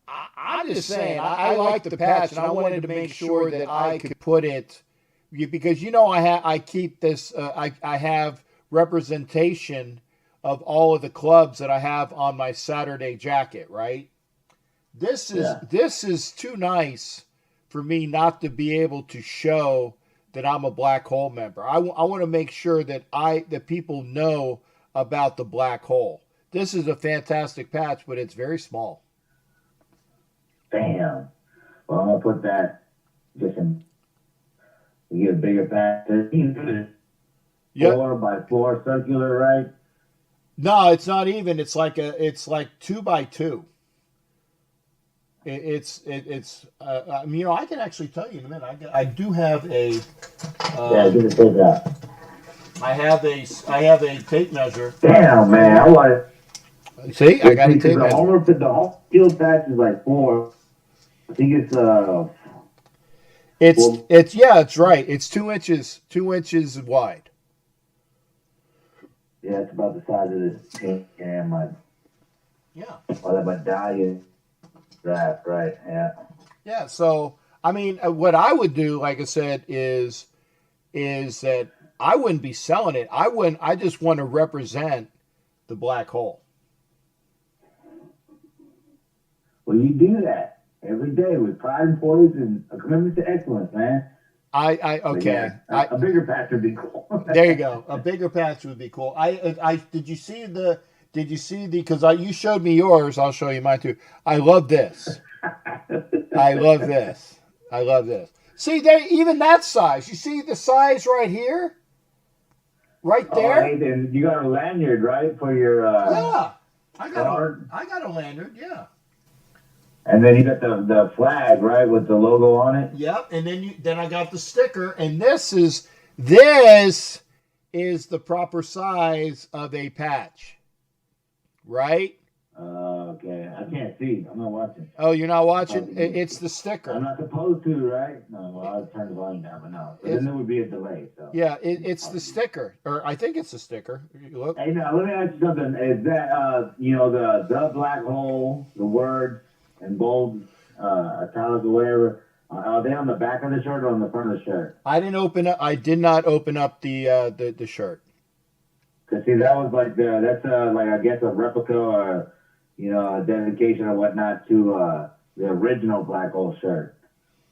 I'm just saying, I like the patch, and I wanted to make sure that I could put it, because I keep this. I have representation of all of the clubs that I have on my Saturday jacket. Right. This is too nice for me not to be able to show that I'm a Black Hole member. I want to make sure that people know about the Black Hole. This is a fantastic patch, but it's very small. Damn. Well, I'm gonna put that just in. You get a bigger patch. 4x4 circular, right? No, it's not even. It's like 2x2. I can actually tell you in a minute. I do have a. Give it a take out. I have a tape measure. Damn, man, I want it. See, I got a tape measure. The home field patch is like 4. I think it's It's right. It's 2 inches. 2 inches wide. Yeah, it's about the size of this pink and my medallion strap, right? Yeah. Yeah. So what I would do, like I said, is that I wouldn't be selling it. I just want to represent the Black Hole. Well, you do that every day with pride and poise and a commitment to excellence, man. Okay. A bigger patch would be cool. There you go. A bigger patch would be cool. Did you see because you showed me yours. I'll show you mine too. I love this. I love this. See, even that size. You see the size right here? Right there? Oh, hey, and you got a lanyard, right, for your yeah. I got a lanyard, yeah. And then you got the flag, right, with the logo on it. Yep, and then I got the sticker, and this is the proper size of a patch, right? Okay, I can't see. I'm not watching. Oh, you're not watching? It's the sticker. I'm not supposed to, right? No, well, I'll turn the volume down, but no. But then there would be a delay. So. Yeah, it's the sticker, or I think it's the sticker. Look. Hey, now let me ask you something. Is that the Black Hole, the words and bold, italics or whatever? Are they on the back of the shirt or on the front of the shirt? I did not open up the shirt. Cause see, that was like I guess a replica or a dedication or whatnot to the original Black Hole shirt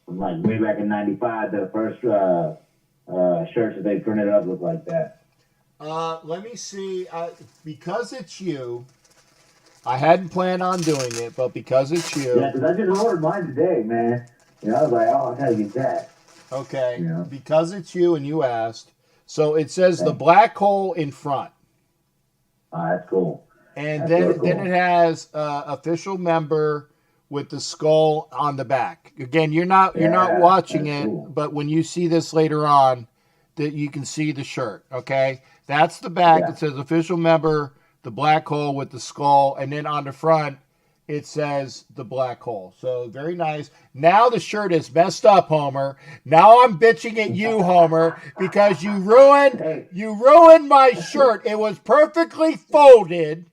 from like way back in '95. The first shirts that they printed up looked like that. Let me see. Because it's you. I hadn't planned on doing it, but because it's you. Yeah, because I just ordered mine today, man. I was like, I gotta get that. Okay. Because it's you and you asked. So it says the Black Hole in front. That's cool. And then it has official member with the skull on the back. Again, you're not watching it, cool. But when you see this later on, that you can see the shirt. Okay, that's the back. Yeah. It says official member, the black hole with the skull, and then on the front it says the black hole. So very nice. Now the shirt is messed up, Homer. Now I'm bitching at you, Homer, because you ruined my shirt. It was perfectly folded.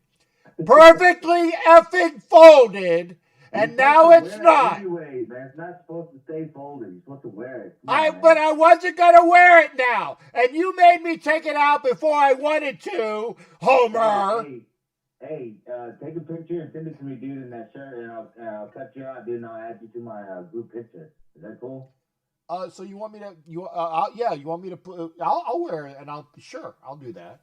Perfectly effing folded, and now it's not. Anyway, man, it's not supposed to stay folded. You're supposed to wear it. But I wasn't gonna wear it now, and you made me take it out before I wanted to, Homer. Hey, take a picture and send it to me, dude, in that shirt, and I'll cut you out, dude, and I'll add you to my group picture. Is that cool? So you want me to? You want me to put? I'll wear it, and I'll do that.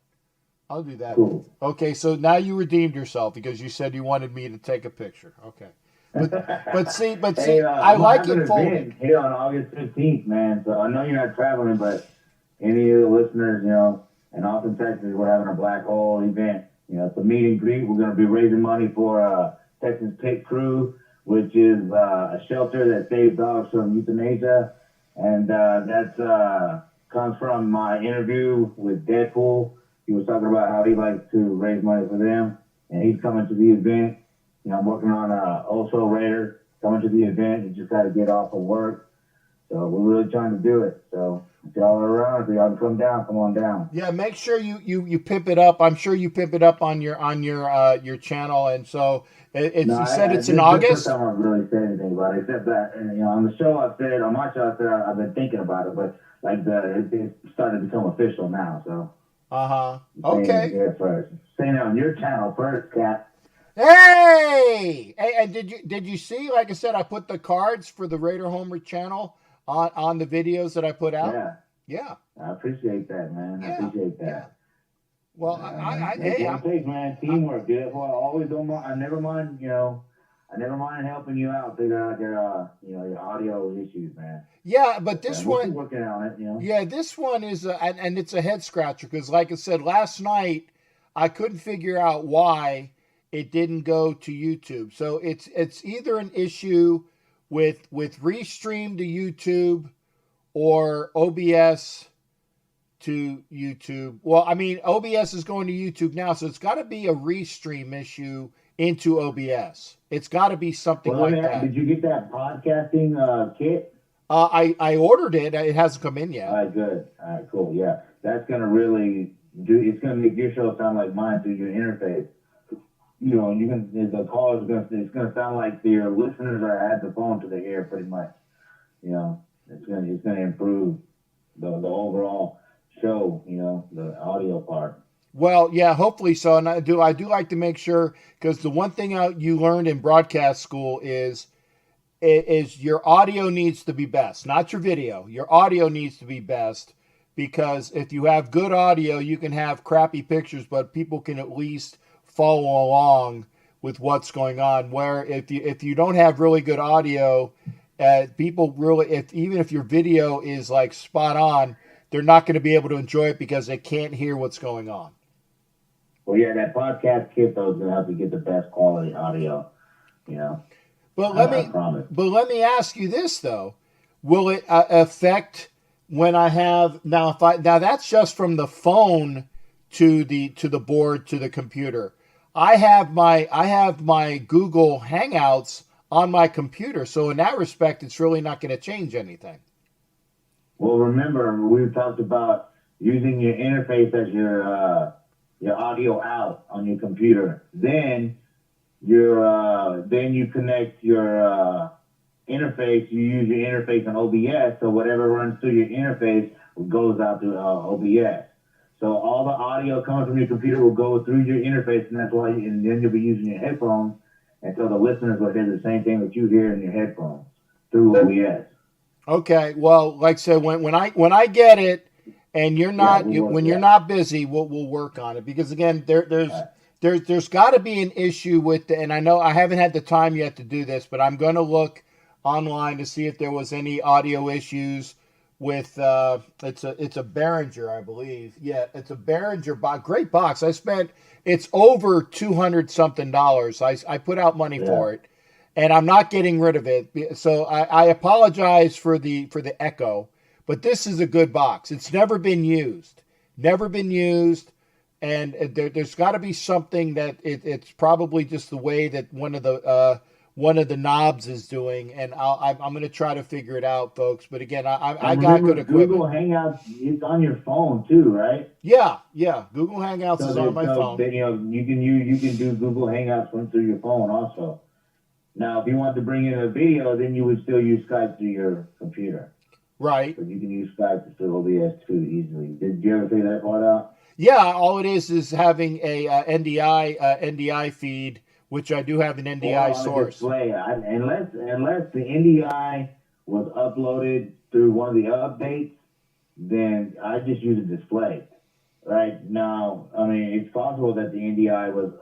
I'll do that. Cool. Okay, so now you redeemed yourself because you said you wanted me to take a picture. Okay. But see, hey, I like it folded. Here on August 15th, man. So I know you're not traveling, but any of the listeners, in Austin, Texas, we're having a black hole event. It's a meet and greet. We're going to be raising money for Texas Pit Crew, which is a shelter that saves dogs from euthanasia. And that comes from my interview with Deadpool. He was talking about how he likes to raise money for them, and he's coming to the event. I'm working on Also Raider coming to the event. He just got to get off of work, so we're really trying to do it. So if y'all are around, if y'all can come down, come on down. Yeah, make sure you pimp it up. I'm sure you pimp it up on your channel, and so it's in August. This is the first time I've really said anything about it, except that on the show on my show I said I've been thinking about it, but it's starting to become official now. So. Okay. Saying it on your channel first, Cap. Hey! And did you see? Like I said, I put the cards for the Raider Homer channel on the videos that I put out. Yeah. I appreciate that, man. Yeah. I appreciate that. Yeah. Well, man. Teamwork, dude. Well, I always don't mind. I never mind helping you out, figure out your audio issues, man. Yeah, but this one, working on it, Yeah, this one is, and it's a head scratcher because, like I said, last night I couldn't figure out why it didn't go to YouTube. So it's either an issue with Restream to YouTube or OBS to YouTube. Well, I mean, OBS is going to YouTube now, so it's got to be a Restream issue into OBS. It's got to be something that. Did you get that podcasting kit? I ordered it. It hasn't come in yet. All right, good. All right, cool. Yeah, that's gonna really it's gonna make your show sound like mine through your interface. It's gonna sound like your listeners are at the phone to the ear, pretty much. It's gonna improve the overall show. The audio part. Well, yeah, hopefully so. And I do like to make sure, because the one thing you learned in broadcast school is your audio needs to be best, not your video. Your audio needs to be best, because if you have good audio, you can have crappy pictures, but people can at least follow along with what's going on. Where if you don't have really good audio, people really, even if your video is like spot on, they're not going to be able to enjoy it because they can't hear what's going on. Well, yeah, that podcast kit though is going to help you get the best quality audio. But let me ask you this though: will it affect when I have now? Now that's just from the phone to the board to the computer. I have my Google Hangouts on my computer, so in that respect, it's really not going to change anything. Well, remember we talked about using your interface as your audio out on your computer. Then you connect your interface. You use your interface on OBS, so whatever runs through your interface goes out to OBS. So all the audio coming from your computer will go through your interface, and that's why. And then you'll be using your headphones, and so the listeners will hear the same thing that you hear in your headphones through OBS. Okay. Well, like I said, when I get it, and you're not you're not busy, we'll work on it, because again, there's got to be an issue with and I know I haven't had the time yet to do this, but I'm going to look online to see if there was any audio issues with it's a Behringer, I believe. Yeah, it's a Behringer box. Great box. It's over $200 something. I put out money for it, and I'm not getting rid of it. So I apologize for the echo, but this is a good box. It's never been used, and there's got to be something that it's probably just the way that one of the knobs is doing, and I'm going to try to figure it out, folks. But again, I got good equipment. Google Hangouts, it's on your phone too, right? Yeah. Google Hangouts is on my phone. You know, you can do Google Hangouts through your phone also. Now, if you want to bring in a video, then you would still use Skype through your computer. Right. But you can use Skype through OBS too easily. Did you ever figure that part out? Yeah, all it is having a NDI feed, which I do have an NDI source. Display. Unless the NDI was uploaded through one of the updates, then I just use a display. Right now, I mean, it's possible that the NDI was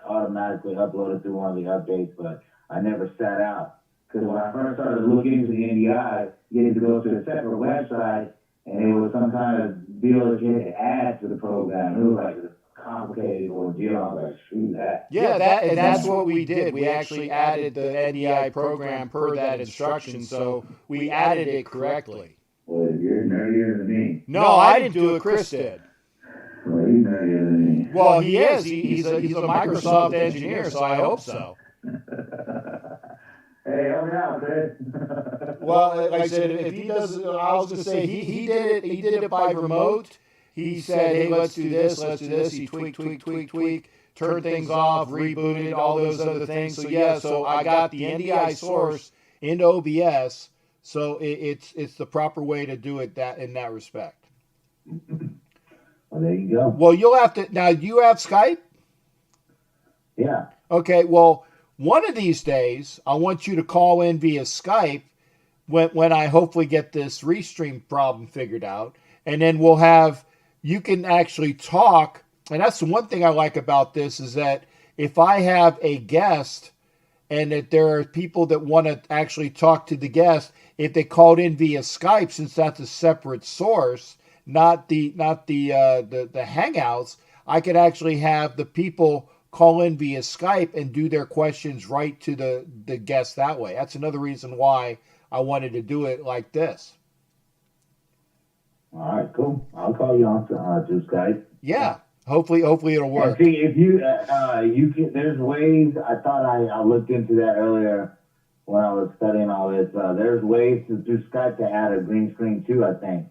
automatically uploaded through one of the updates, but I never sat out. Because when I first started looking into the NDI, you had to go to a separate website, and it was some kind of deal that you had to add to the program. It was like a complicated ordeal. I was like, screw that. Yeah, that's what we did. We actually added the NDI program per that instruction, so we added it correctly. Well, you're nerdier than me. No, I didn't do it. Chris did. Well, he's nerdier than me. Well, he is. He's a Microsoft engineer, so I hope so. Hey, help me out, Chris. Well, like I said, if he does, I was going to say he did it by remote. He said, hey, let's do this. He tweak, turned things off, rebooted, all those other things. So yeah, so I got the NDI source into OBS, so it's the proper way to do it in that respect. Well, there you go. Well, you'll have to now. You have Skype? Yeah. Okay. Well, one of these days, I want you to call in via Skype when I hopefully get this restream problem figured out, and then you can actually talk. And that's the one thing I like about this is that if I have a guest and that there are people that want to actually talk to the guest, if they called in via Skype, since that's a separate source, not the Hangouts, I could actually have the people call in via Skype and do their questions right to the guest that way. That's another reason why I wanted to do it like this. All right, cool. I'll call you on through Skype. Yeah, hopefully it'll work. And see, if you can, there's ways. I thought I looked into that earlier when I was studying all this. There's ways through Skype to add a green screen too, I think.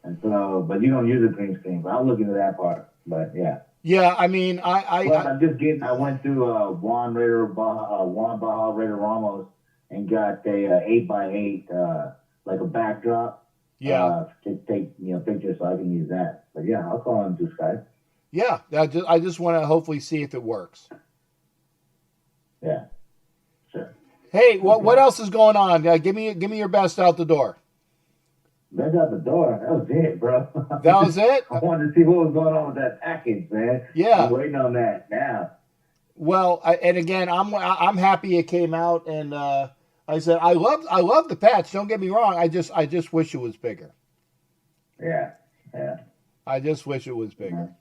And so, but you don't use a green screen. But I'll look into that part. But yeah. Yeah, I mean, I went through Juan Baja Raider Ramos and got a 8x8 like a backdrop. Yeah. To take pictures so I can use that. But yeah, I'll call him through Skype. Yeah, I just want to hopefully see if it works. Yeah. Sure. Hey, what else is going on? Give me your best out the door. Best out the door. That was it, bro. That was it? I wanted to see what was going on with that package, man. Yeah. I'm waiting on that now. Well, and again, I'm happy it came out, and I said I love the patch. Don't get me wrong. I just wish it was bigger. Yeah. I just wish it was bigger.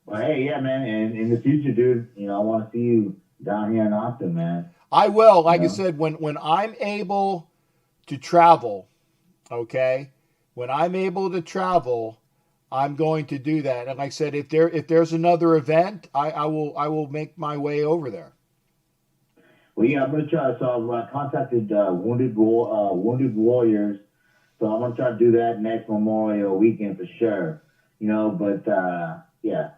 Well, hey, yeah, man. And in the future, dude, I want to see you down here in Austin, man. I will. Like I said, when I'm able to travel, okay. When I'm able to travel, I'm going to do that. And like I said, if there's another event, I will make my way over there. Well, yeah, I'm going to try. So I contacted Wounded Warriors. So I'm going to try to do that next Memorial weekend for sure. But yeah,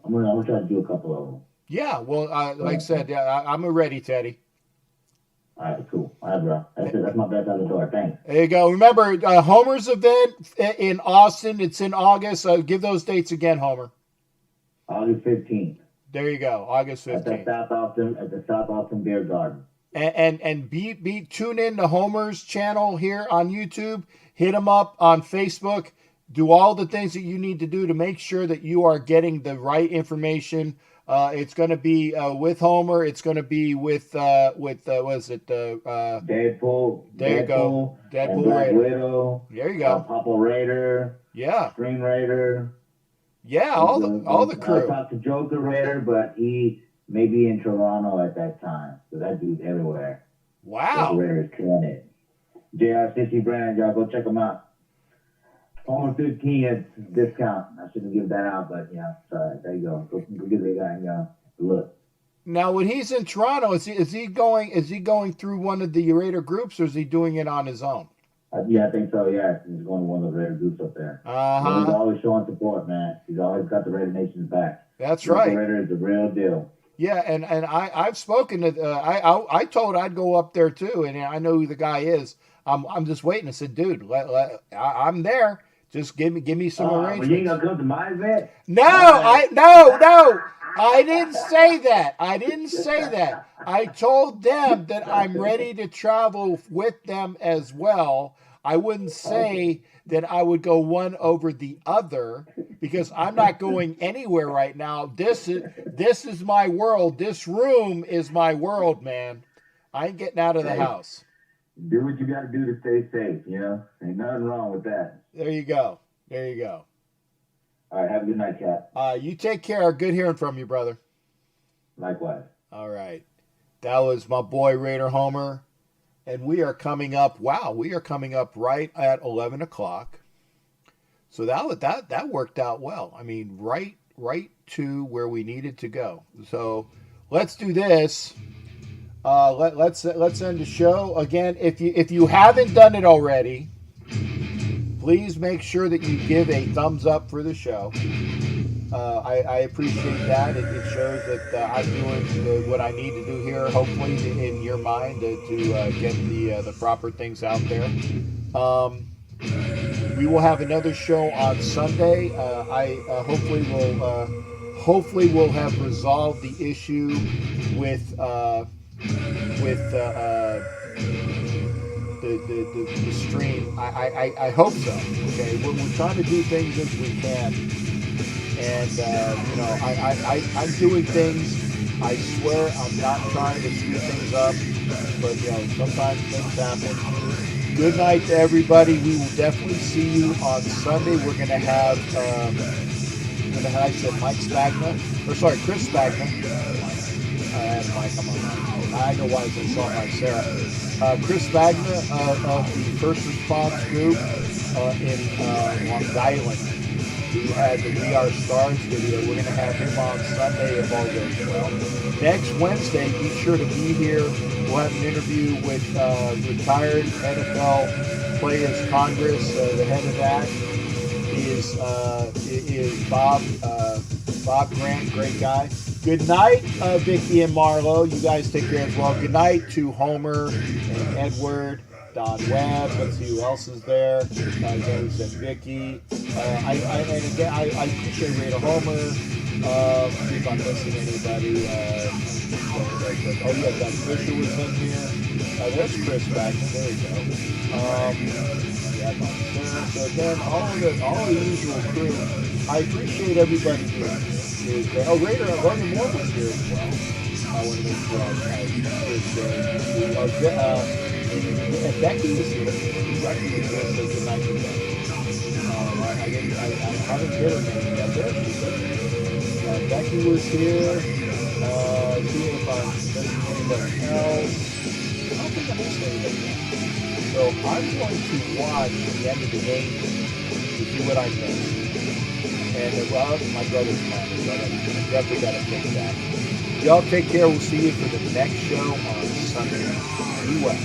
I'm going to try to do a couple of them. Yeah, well, like I said, I'm ready, Teddy. All right, cool. All right, bro. That's my best out the door. Thanks. There you go. Remember, Homer's event in Austin. It's in August. Give those dates again, Homer. August 15th. There you go. August 15th. At the South Austin Beer Garden. And tune in to Homer's channel here on YouTube. Hit him up on Facebook. Do all the things that you need to do to make sure that you are getting the right information. It's going to be with Homer. It's going to be with what is it? Deadpool. There you go. Deadpool Black Raider. Widow. There you go. Papa Raider. Yeah. Screen Raider. Yeah, all the crew. I talked to Joker Raider, but he may be in Toronto at that time. So that dude's everywhere. Wow. Rare is killing it. JR60 brand, y'all go check them out. Only 15 at discount. I shouldn't give that out, but yeah, sorry. There you go. Go give that guy look. Now, when he's in Toronto, is he going through one of the Raider groups, or is he doing it on his own? Yeah, I think so. Yeah, he's going to one of the Raider groups up there. Uh-huh. He's always showing support, man. He's always got the Raider Nation's back. That's right. The Raider is the real deal. Yeah, and I've spoken to I told I'd go up there too, and I know who the guy is. I'm just waiting. I said, dude, I'm there. Just give me some arrangements. Well, you ain't gonna come to my event? No, no. I didn't say that. I told them that I'm ready to travel with them as well. I wouldn't say that I would go one over the other because I'm not going anywhere right now. This is my world. This room is my world, man. I ain't getting out of the house. Do what you got to do to stay safe, you know? Ain't nothing wrong with that. There you go. All right, have a good night, Cap. You take care. Good hearing from you, brother. Likewise. All right. That was my boy Raider Homer. And we are coming up right at 11 o'clock. So that worked out well. I mean, right to where we needed to go. So let's do this. Let's end the show. Again, if you haven't done it already, please make sure that you give a thumbs up for the show. I appreciate that. It shows that I'm doing what I need to do here, hopefully in your mind, to get the proper things out there. We will have another show on Sunday. I hopefully will have resolved the issue with the stream. I hope so. Okay, we're trying to do things as we can, and I'm doing things. I swear I'm not trying to screw things up, but sometimes things happen. Good night to everybody. We will definitely see you on Sunday. We're gonna have Mike Spagna, Chris Spagna. Mike, come on. I know why I saw Mike Sarah. Chris Spagna of the First Response Group in Long Island, who had the We Are Stars video. We're going to have him on Sunday if all goes well. Next Wednesday, be sure to be here. We'll have an interview with retired NFL Players Congress. The head of that is Bob Grant, great guy. Good night, Vicky and Marlo. You guys take care as well. Good night to Homer and Edward, Don Webb. Let's see who else is there. Again, we said Vicky. I appreciate Raider Homer. See if I'm missing anybody. Oh yeah, Doug Fisher was in here. There's Chris back. There we go. So again, all the usual crew. I appreciate everybody here. Raider Roger Moore was here as well. I want to make sure and Becky was here. Becky was here, so good night to Becky. I haven't heard her name yet. There she is. Becky was here. See if I'm missing anybody else. I don't think I missed anybody else. So I'm going to watch the end of the game to see what I missed. And my brother's mine, so I definitely got to fix that. Y'all take care. We'll see you for the next show on Sunday. Be well.